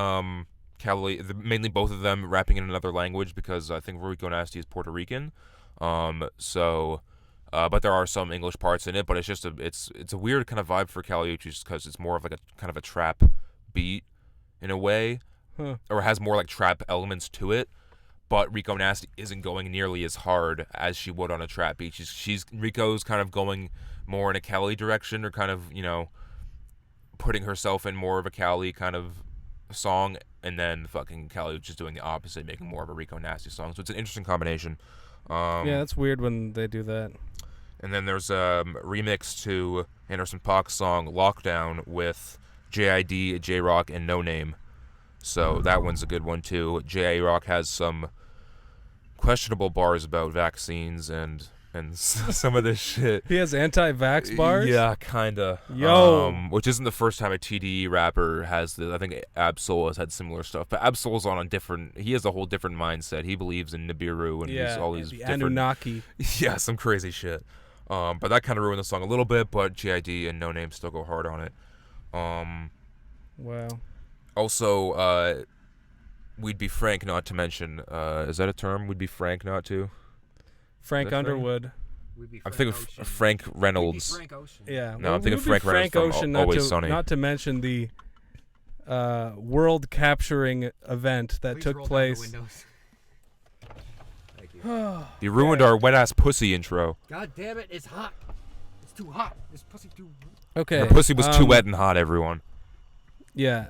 mainly both of them rapping in another language because I think Rico Nasty is Puerto Rican. But there are some English parts in it. But it's just it's a weird kind of vibe for Kali Uchis because it's more of like a kind of a trap beat in a way, or has more like trap elements to it. But Rico Nasty isn't going nearly as hard as she would on a trap beat. Rico's kind of going more in a Cali direction, or kind of putting herself in more of a Cali kind of song, and then fucking Cali just doing the opposite, making more of a Rico Nasty song. So it's an interesting combination. Yeah, that's weird when they do that. And then there's a remix to Anderson .Paak's song Lockdown with JID, J-Rock, and No Name. So that one's a good one too. J-Rock has some questionable bars about vaccines and some of this shit. He has anti-vax bars? Yeah, kinda. Yo. Which isn't the first time a TDE rapper has this. I think Absol has had similar stuff, but Absol's on a different. He has a whole different mindset. He believes in Nibiru and all these the different. Anunnaki. Yeah, some crazy shit. But that kind of ruined the song a little bit. But GID and No Name still go hard on it. Wow. Also, We'd be frank not to mention. Is that a term? We'd be frank not to. Frank Is that fair? Underwood. I'm thinking of Frank Reynolds. Frank Ocean. Yeah. No, I'm thinking Frank Reynolds Frank from Ocean, Always Sunny. Not to mention the world capturing event that Please took roll down the place. windows. Thank you. You ruined our wet ass pussy intro. God damn it! It's hot. It's too hot. This pussy too. Okay. Her pussy was too wet and hot, everyone. Yeah.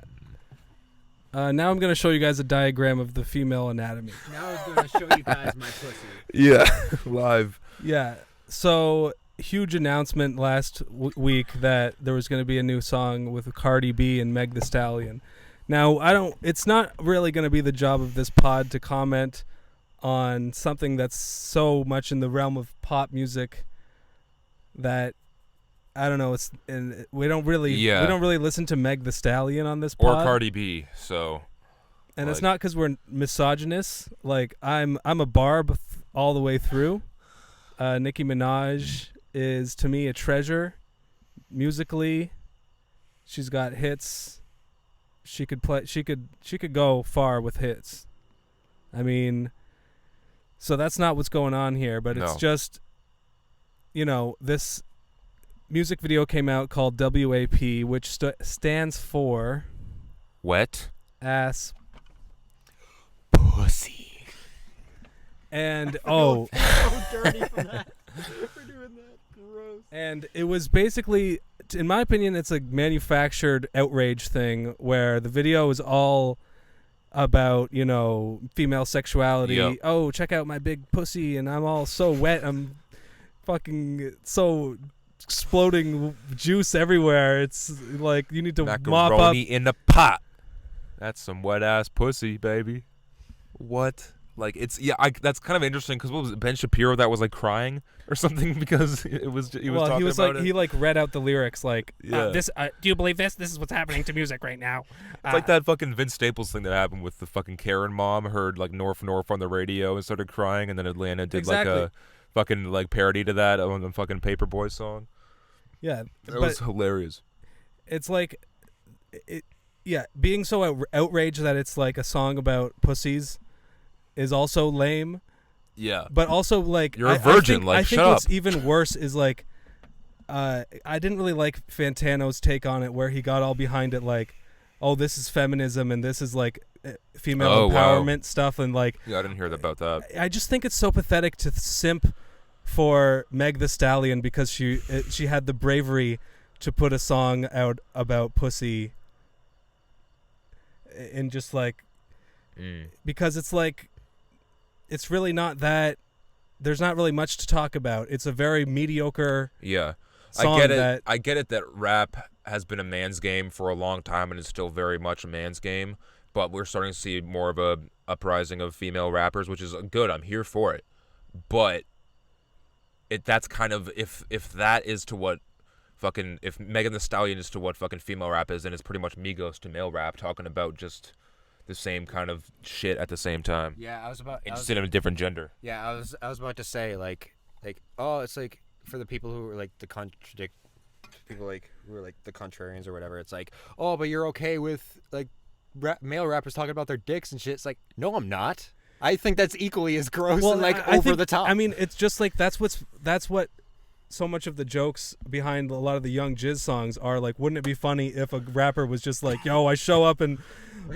Now I'm going to show you guys a diagram of the female anatomy. Now I was going to show you guys my pussy. Yeah, live. Yeah. So, huge announcement last week that there was going to be a new song with Cardi B and Meg Thee Stallion. Now, it's not really going to be the job of this pod to comment on something that's so much in the realm of pop music that I don't know, we don't really listen to Meg Thee Stallion on this pod. Or Cardi B, so. And it's not because we're misogynists. Like, I'm a barb all the way through. Nicki Minaj is, to me, a treasure. Musically, she's got hits. She could go far with hits. I mean, so that's not what's going on here, but it's just, this music video came out called WAP, which stands for Wet Ass Pussy. And so dirty for that. For doing that. Gross. And it was basically, in my opinion, it's a manufactured outrage thing where the video is all about, female sexuality. Yep. Oh, check out my big pussy, and I'm all so wet. I'm fucking so exploding juice everywhere. It's like you need to mop up. Macaroni in a pot. That's some wet ass pussy, baby. What? Like that's kind of interesting because what was it, Ben Shapiro that was like crying or something because he was talking about it. He like read out the lyrics like this. Do you believe this? This is what's happening to music right now. It's like that fucking Vince Staples thing that happened with the fucking Karen mom heard like North on the radio and started crying, and then Atlanta did like a fucking like parody to that on the fucking Paperboy song. Yeah, that was hilarious. It's like, being so outraged that it's like a song about pussies is also lame. Yeah. But also, like, you're a virgin. I think shut up. What's even worse is like, I didn't really like Fantano's take on it, where he got all behind it, like, oh, this is feminism and this is like female empowerment stuff, and like. Yeah, I didn't hear about that. I just think it's so pathetic to simp for Meg Thee Stallion because she had the bravery to put a song out about pussy, and just like, because it's like. It's really not that. There's not really much to talk about. It's a very mediocre. Yeah, song I get it. I get it that rap has been a man's game for a long time and is still very much a man's game. But we're starting to see more of a uprising of female rappers, which is good. I'm here for it. But that's kind of if that is to what fucking if Megan Thee Stallion is to what fucking female rap is, then it's pretty much Migos to male rap, talking about just the same kind of shit at the same time. Yeah, I was in a different gender. Yeah, I was about to say like oh, it's like for the people who are like people like who are like the contrarians or whatever. It's like, oh, but you're okay with like male rappers talking about their dicks and shit. It's like, no, I'm not. I think that's equally as gross and like over the top. I mean, it's just like that's what so much of the jokes behind a lot of the Young Jizz songs are like. Wouldn't it be funny if a rapper was just like, yo, I show up and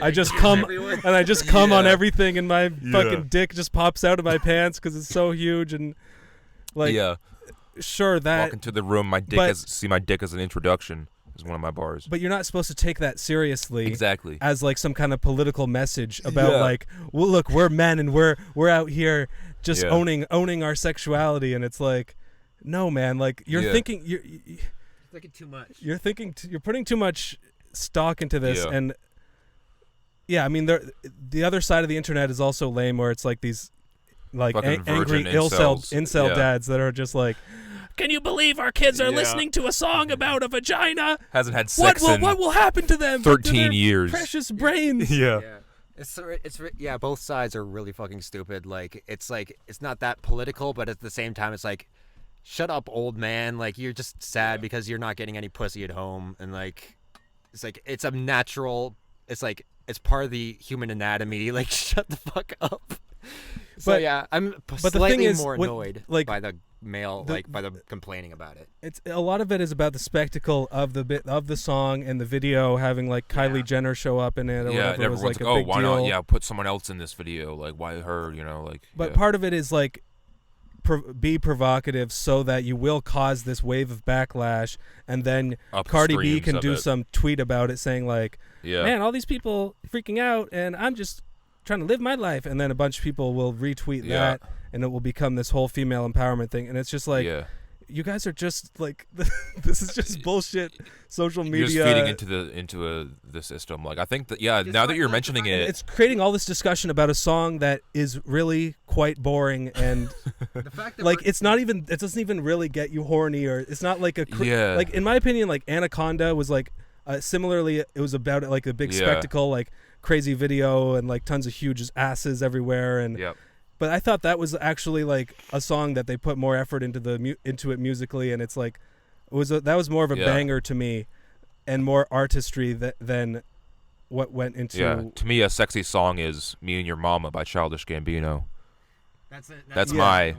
I just come on everything, and my fucking dick just pops out of my pants because it's so huge, and like, sure, that walk into the room, see my dick as an introduction is one of my bars. But you're not supposed to take that seriously, exactly, as like some kind of political message about like, well, look, we're men and we're out here just owning our sexuality, and it's like, no, man, like you're thinking you're thinking too much. You're putting too much stock into this, and. Yeah, I mean, the other side of the internet is also lame, where it's like these, like angry incel dads that are just like, can you believe our kids are listening to a song about a vagina? Hasn't had sex what will happen to them? 13 years. Precious brains. Yeah. It's both sides are really fucking stupid. Like it's not that political, but at the same time, it's like, shut up, old man. Like you're just sad because you're not getting any pussy at home, and like, it's like it's a natural. It's like it's part of the human anatomy. Like, shut the fuck up. So But- yeah, I'm the thing slightly is, more when- annoyed like, by the male, by the complaining about it. It's a lot of it is about the spectacle of the bit of the song and the video, having like Kylie Yeah. Jenner show up in it or Yeah, and whatever. It was everyone's like a oh, big why deal. not? Yeah, put someone else in this video. Like, why her? You know, like. But yeah. part of it is like be provocative so that you will cause this wave of backlash, and then Cardi B Upstreams can of do it. some tweet about it saying like, Yeah. man, all these people freaking out, and I'm just trying to live my life, and then a bunch of people will retweet Yeah. that, and it will become this whole female empowerment thing, and it's just like, yeah. you guys are just like, this is just bullshit social media. You're just feeding into the system. Like, I think that now that you're mentioning it, It's creating all this discussion about a song that is really quite boring, and The fact that like it doesn't even really get you horny, or it's not like a Yeah. like, in my opinion, like Anaconda was like similarly, it was about like a big Yeah. spectacle, like crazy video and like tons of huge asses everywhere, and yep. but I thought that was actually like a song that they put more effort into into it musically, and it's like that was more of a Yeah. banger to me, and more artistry than what went into. Yeah. To me, a sexy song is "Me and Your Mama" by Childish Gambino. That's Yeah.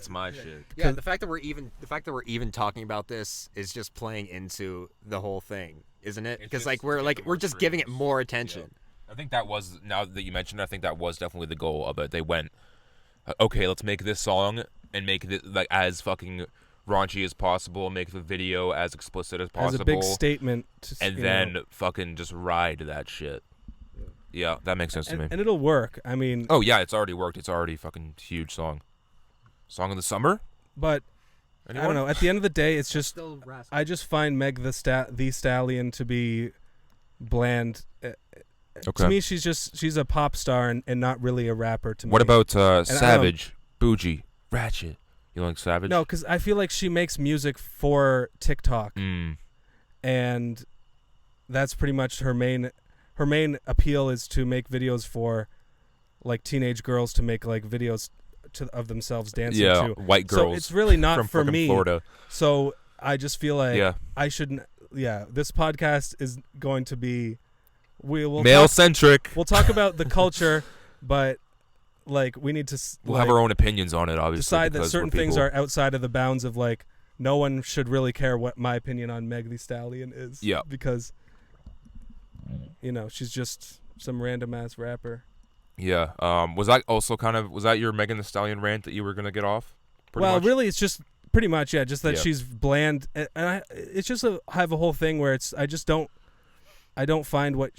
my shit. Yeah, the fact that we're even talking about this is just playing into the whole thing, isn't it? Because we're just giving it more attention. I think that was, now that you mentioned it, I think that was definitely the goal of it. They went, okay, let's make this song and make it like as fucking raunchy as possible, make the video as explicit as possible, as a big statement, and then fucking just ride that shit. Yeah, that makes sense to me. and it'll work. I mean, Oh yeah, it's already worked. It's already fucking huge song. Song of the summer? but Anyone? I don't know. At the end of the day, it's just Still rascal. I just find Meg the Stallion to be bland. Okay. To me, she's a pop star and not really a rapper. To me, What about I don't- Savage, Bougie, Ratchet? You like Savage? no? Because I feel like she makes music for TikTok, Mm. and that's pretty much her main appeal is to make videos for like teenage girls to make like videos of themselves dancing Yeah, to. white So girls. it's really not from for fucking me. Florida. So I just feel like Yeah. I shouldn't. Yeah, this podcast is going to be we'll Male talk, centric. we'll talk about the culture, but like we need to We'll have our own opinions on it, obviously. decide that because certain we're things people. are outside of the bounds of like no one should really care what my opinion on Meg Thee Stallion is. Yeah. because she's just some random ass rapper. Yeah. Was that your Megan Thee Stallion rant that you were gonna get off? Pretty Well, much? really, it's just pretty much just that Yeah. she's bland, and it's just I have a whole thing where I don't find what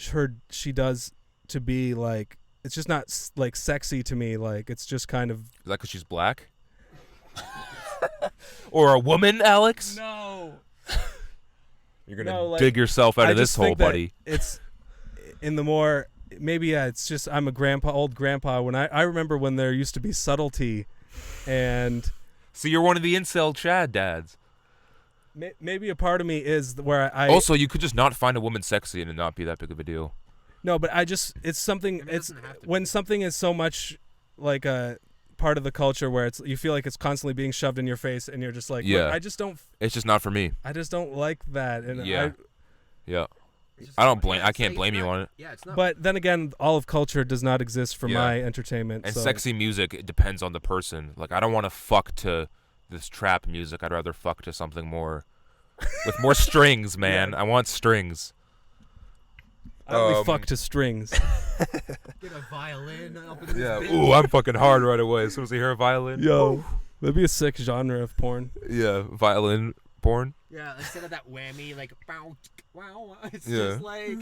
she does to be like. It's just not like sexy to me. Like it's just kind of. Is that because she's black? Or a woman, Alex? No. You're gonna No, like, dig yourself out I of this just hole, think that buddy. It's in the more maybe it's just I'm a old grandpa. When I remember when there used to be subtlety, and So you're one of the incel Chad dads. maybe a part of me is where I Also, you could just not find a woman sexy and it not be that big of a deal. no, but it's something. It's when something is so much like a part of the culture where you feel like it's constantly being shoved in your face, and you're just like, Yeah. look, I just don't I just don't like that, and Yeah. Yeah. I can't blame you on it. Yeah, it's not. But then again, all of culture does not exist for Yeah. my entertainment. And so. sexy music, it depends on the person. Like, I don't want to fuck to this trap music. I'd rather fuck to something more with more strings, man. I want strings. I only fuck to strings. Get a violin up in Yeah. Ooh, I'm fucking hard right away as soon as I hear a violin. Yo, that'd be a sick genre of porn. Yeah, violin porn. Yeah, instead of that whammy, like bow, wow, it's Yeah. just like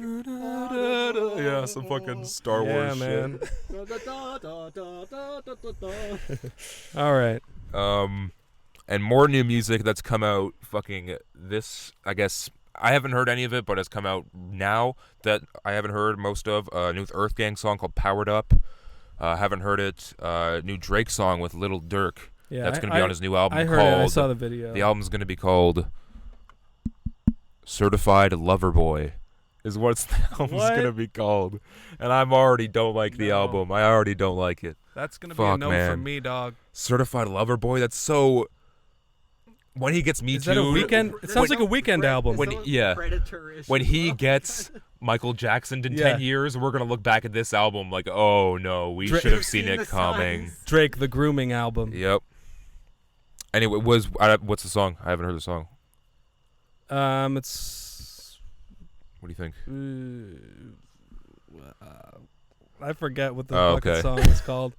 Yeah, some fucking Star Yeah, Wars man. shit. All right. And more new music that's come out fucking this, I guess, I haven't heard any of it, but it's come out now that I haven't heard most of. New Earth Gang song called Powered Up. Haven't heard it. New Drake song with Lil Durk. Yeah, That's going to be on his new album I heard called... it. I saw the video. The album's going to be called Certified Lover Boy is what the album's What? going to be called. And I already don't like the No. album. I already don't like it. That's gonna be a Fuck, no man. from me, dog. Certified Lover Boy? That's so... when he gets Me Is that a Too. weekend? It sounds like a weekend album. When he gets Michael Jackson in 10 years, we're gonna look back at this album like, oh no, we should have seen it coming. Drake, the Grooming album. Yep. Anyway, what's the song? I haven't heard the song. It's. What do you think? I forget what the fucking song is called,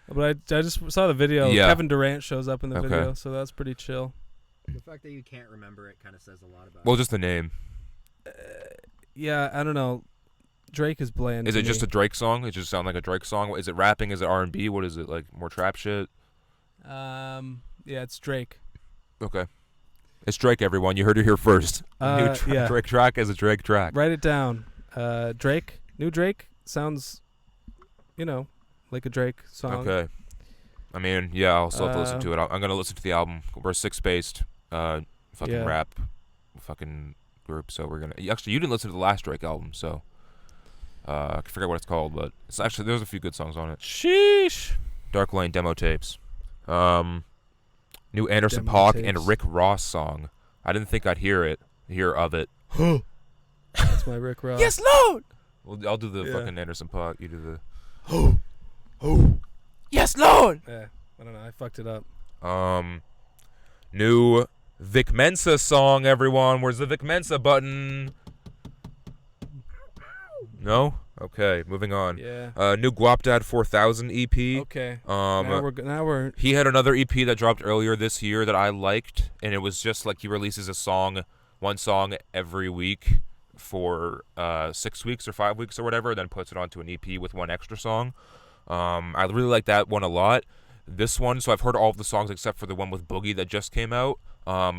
but I just saw the video. Yeah. Kevin Durant shows up in the video, so that's pretty chill. The fact that you can't remember it kind of says a lot about. Well, just the name. Yeah, I don't know. Drake is bland. Is to it just me. a Drake song? It just sounds like a Drake song. Is it rapping? Is it R&B? What is it, like more trap shit? Yeah, it's Drake. Okay. It's Drake, everyone. You heard it here first. New Yeah. Drake track is a Drake track. Write it down. Drake, new Drake sounds, like a Drake song. Okay. I mean, yeah, I'll still have to listen to it. I'm gonna listen to the album. We're a 6-spaced, fucking rap, fucking group. So we're gonna. Actually, you didn't listen to the last Drake album, so I forget what it's called, but it's actually there's a few good songs on it. Sheesh. Dark Lane demo tapes. New Anderson Demo .Paak tapes. and Rick Ross song. I didn't think I'd hear of it. That's my Rick Ross. Yes, Lord. Well, I'll do the Yeah. fucking Anderson .Paak. You do the. Yes, Lord. Yeah, I don't know. I fucked it up. New Vic Mensa song, everyone. Where's the Vic Mensa button? No? Okay, moving on. Yeah. New Guapdad 4000 EP. Okay. Um, Now we're. he had another EP that dropped earlier this year that I liked, and it was just like he releases one song every week for 6 weeks or 5 weeks or whatever, then puts it onto an EP with one extra song. I really like that one a lot. This one, so I've heard all of the songs except for the one with Boogie that just came out.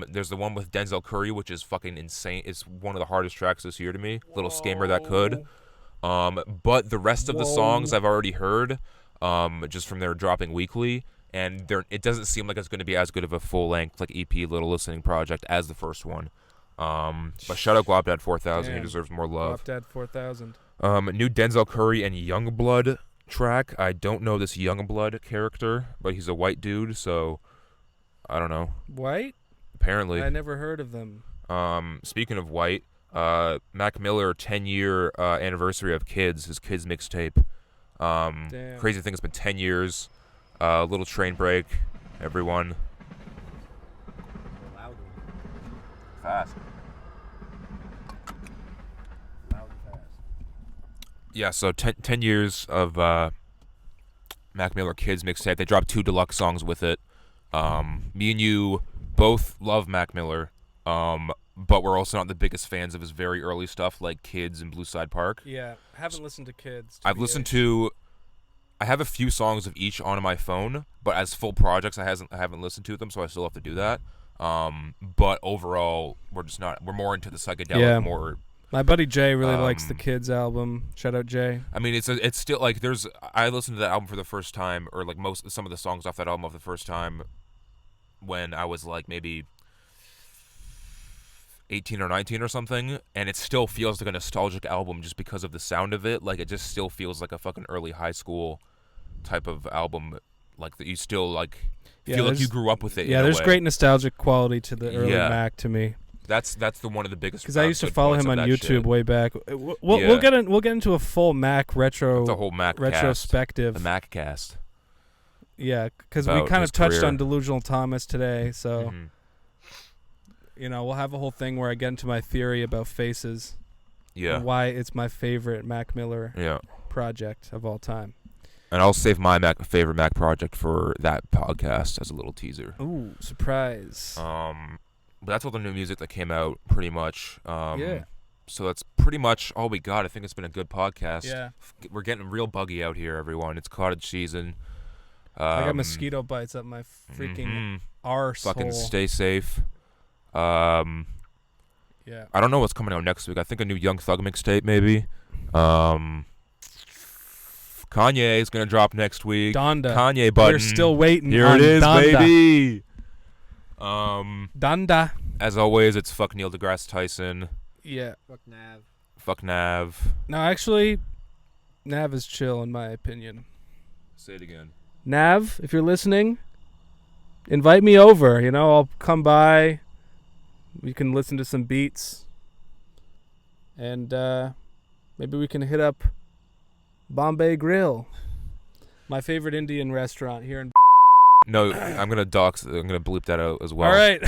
There's the one with Denzel Curry, which is fucking insane. It's one of the hardest tracks this year to me. Little Scammer That Could. But the rest of the songs I've already heard, just from their dropping weekly, and it doesn't seem like it's going to be as good of a full-length like EP little listening project as the first one. But shout out Guapdad 4000, he Damn. deserves more love. Guapdad 4000. New Denzel Curry and Youngblood track. I don't know this Youngblood character, but he's a white dude, so I don't know. White? Apparently. I never heard of them. Speaking of white, Mac Miller 10-year anniversary of his Kids mixtape. Damn. Crazy thing, it's been 10 years. Little train break, everyone. Fast. Yeah, so 10 years of Mac Miller Kids mixtape. They dropped 2 deluxe songs with it. Me and you both love Mac Miller, but we're also not the biggest fans of his very early stuff like Kids and Blue Side Park. Yeah, haven't listened to Kids. I've listened to... I have a few songs of each on my phone, but as full projects, I haven't listened to them, so I still have to do that. But overall, we're more into the psychedelic, more... My buddy Jay really likes the Kids album. Shout out Jay. I mean, it's still like I listened to that album for the first time, or like some of the songs off that album for the first time when I was like maybe 18 or 19 or something, and it still feels like a nostalgic album just because of the sound of it. Like it just still feels like a fucking early high school type of album, like that you still like feel like you grew up with it. Yeah, there's great nostalgic quality to the early Mac to me. That's the one of the biggest. Because I used to follow him on YouTube shit. way back. We'll get into a full Mac retro. The whole Mac retrospective. The Mac cast. Yeah, because we kind of touched on Delusional Thomas today, so we'll have a whole thing where I get into my theory about faces. Yeah. And why it's my favorite Mac Miller project of all time. And I'll save my favorite Mac project for that podcast as a little teaser. Ooh, surprise. But that's all the new music that came out, pretty much. Yeah. So that's pretty much all we got. I think it's been a good podcast. Yeah. We're getting real buggy out here, everyone. It's cottage season. I got mosquito bites up my freaking arsehole. Fucking stay safe. Yeah. I don't know what's coming out next week. I think a new Young Thug mixtape, maybe. Kanye is going to drop next week. Donda. Kanye button. We're still waiting Here on it is, Donda. baby. Donda. As always, it's fuck Neil deGrasse Tyson. Yeah. Fuck Nav. Fuck Nav. No, actually, Nav is chill in my opinion. Say it again. Nav, if you're listening, invite me over. You know, I'll come by. We can listen to some beats, and maybe we can hit up Bombay Grill, my favorite Indian restaurant here in. No, I'm gonna bleep that out as well. All right.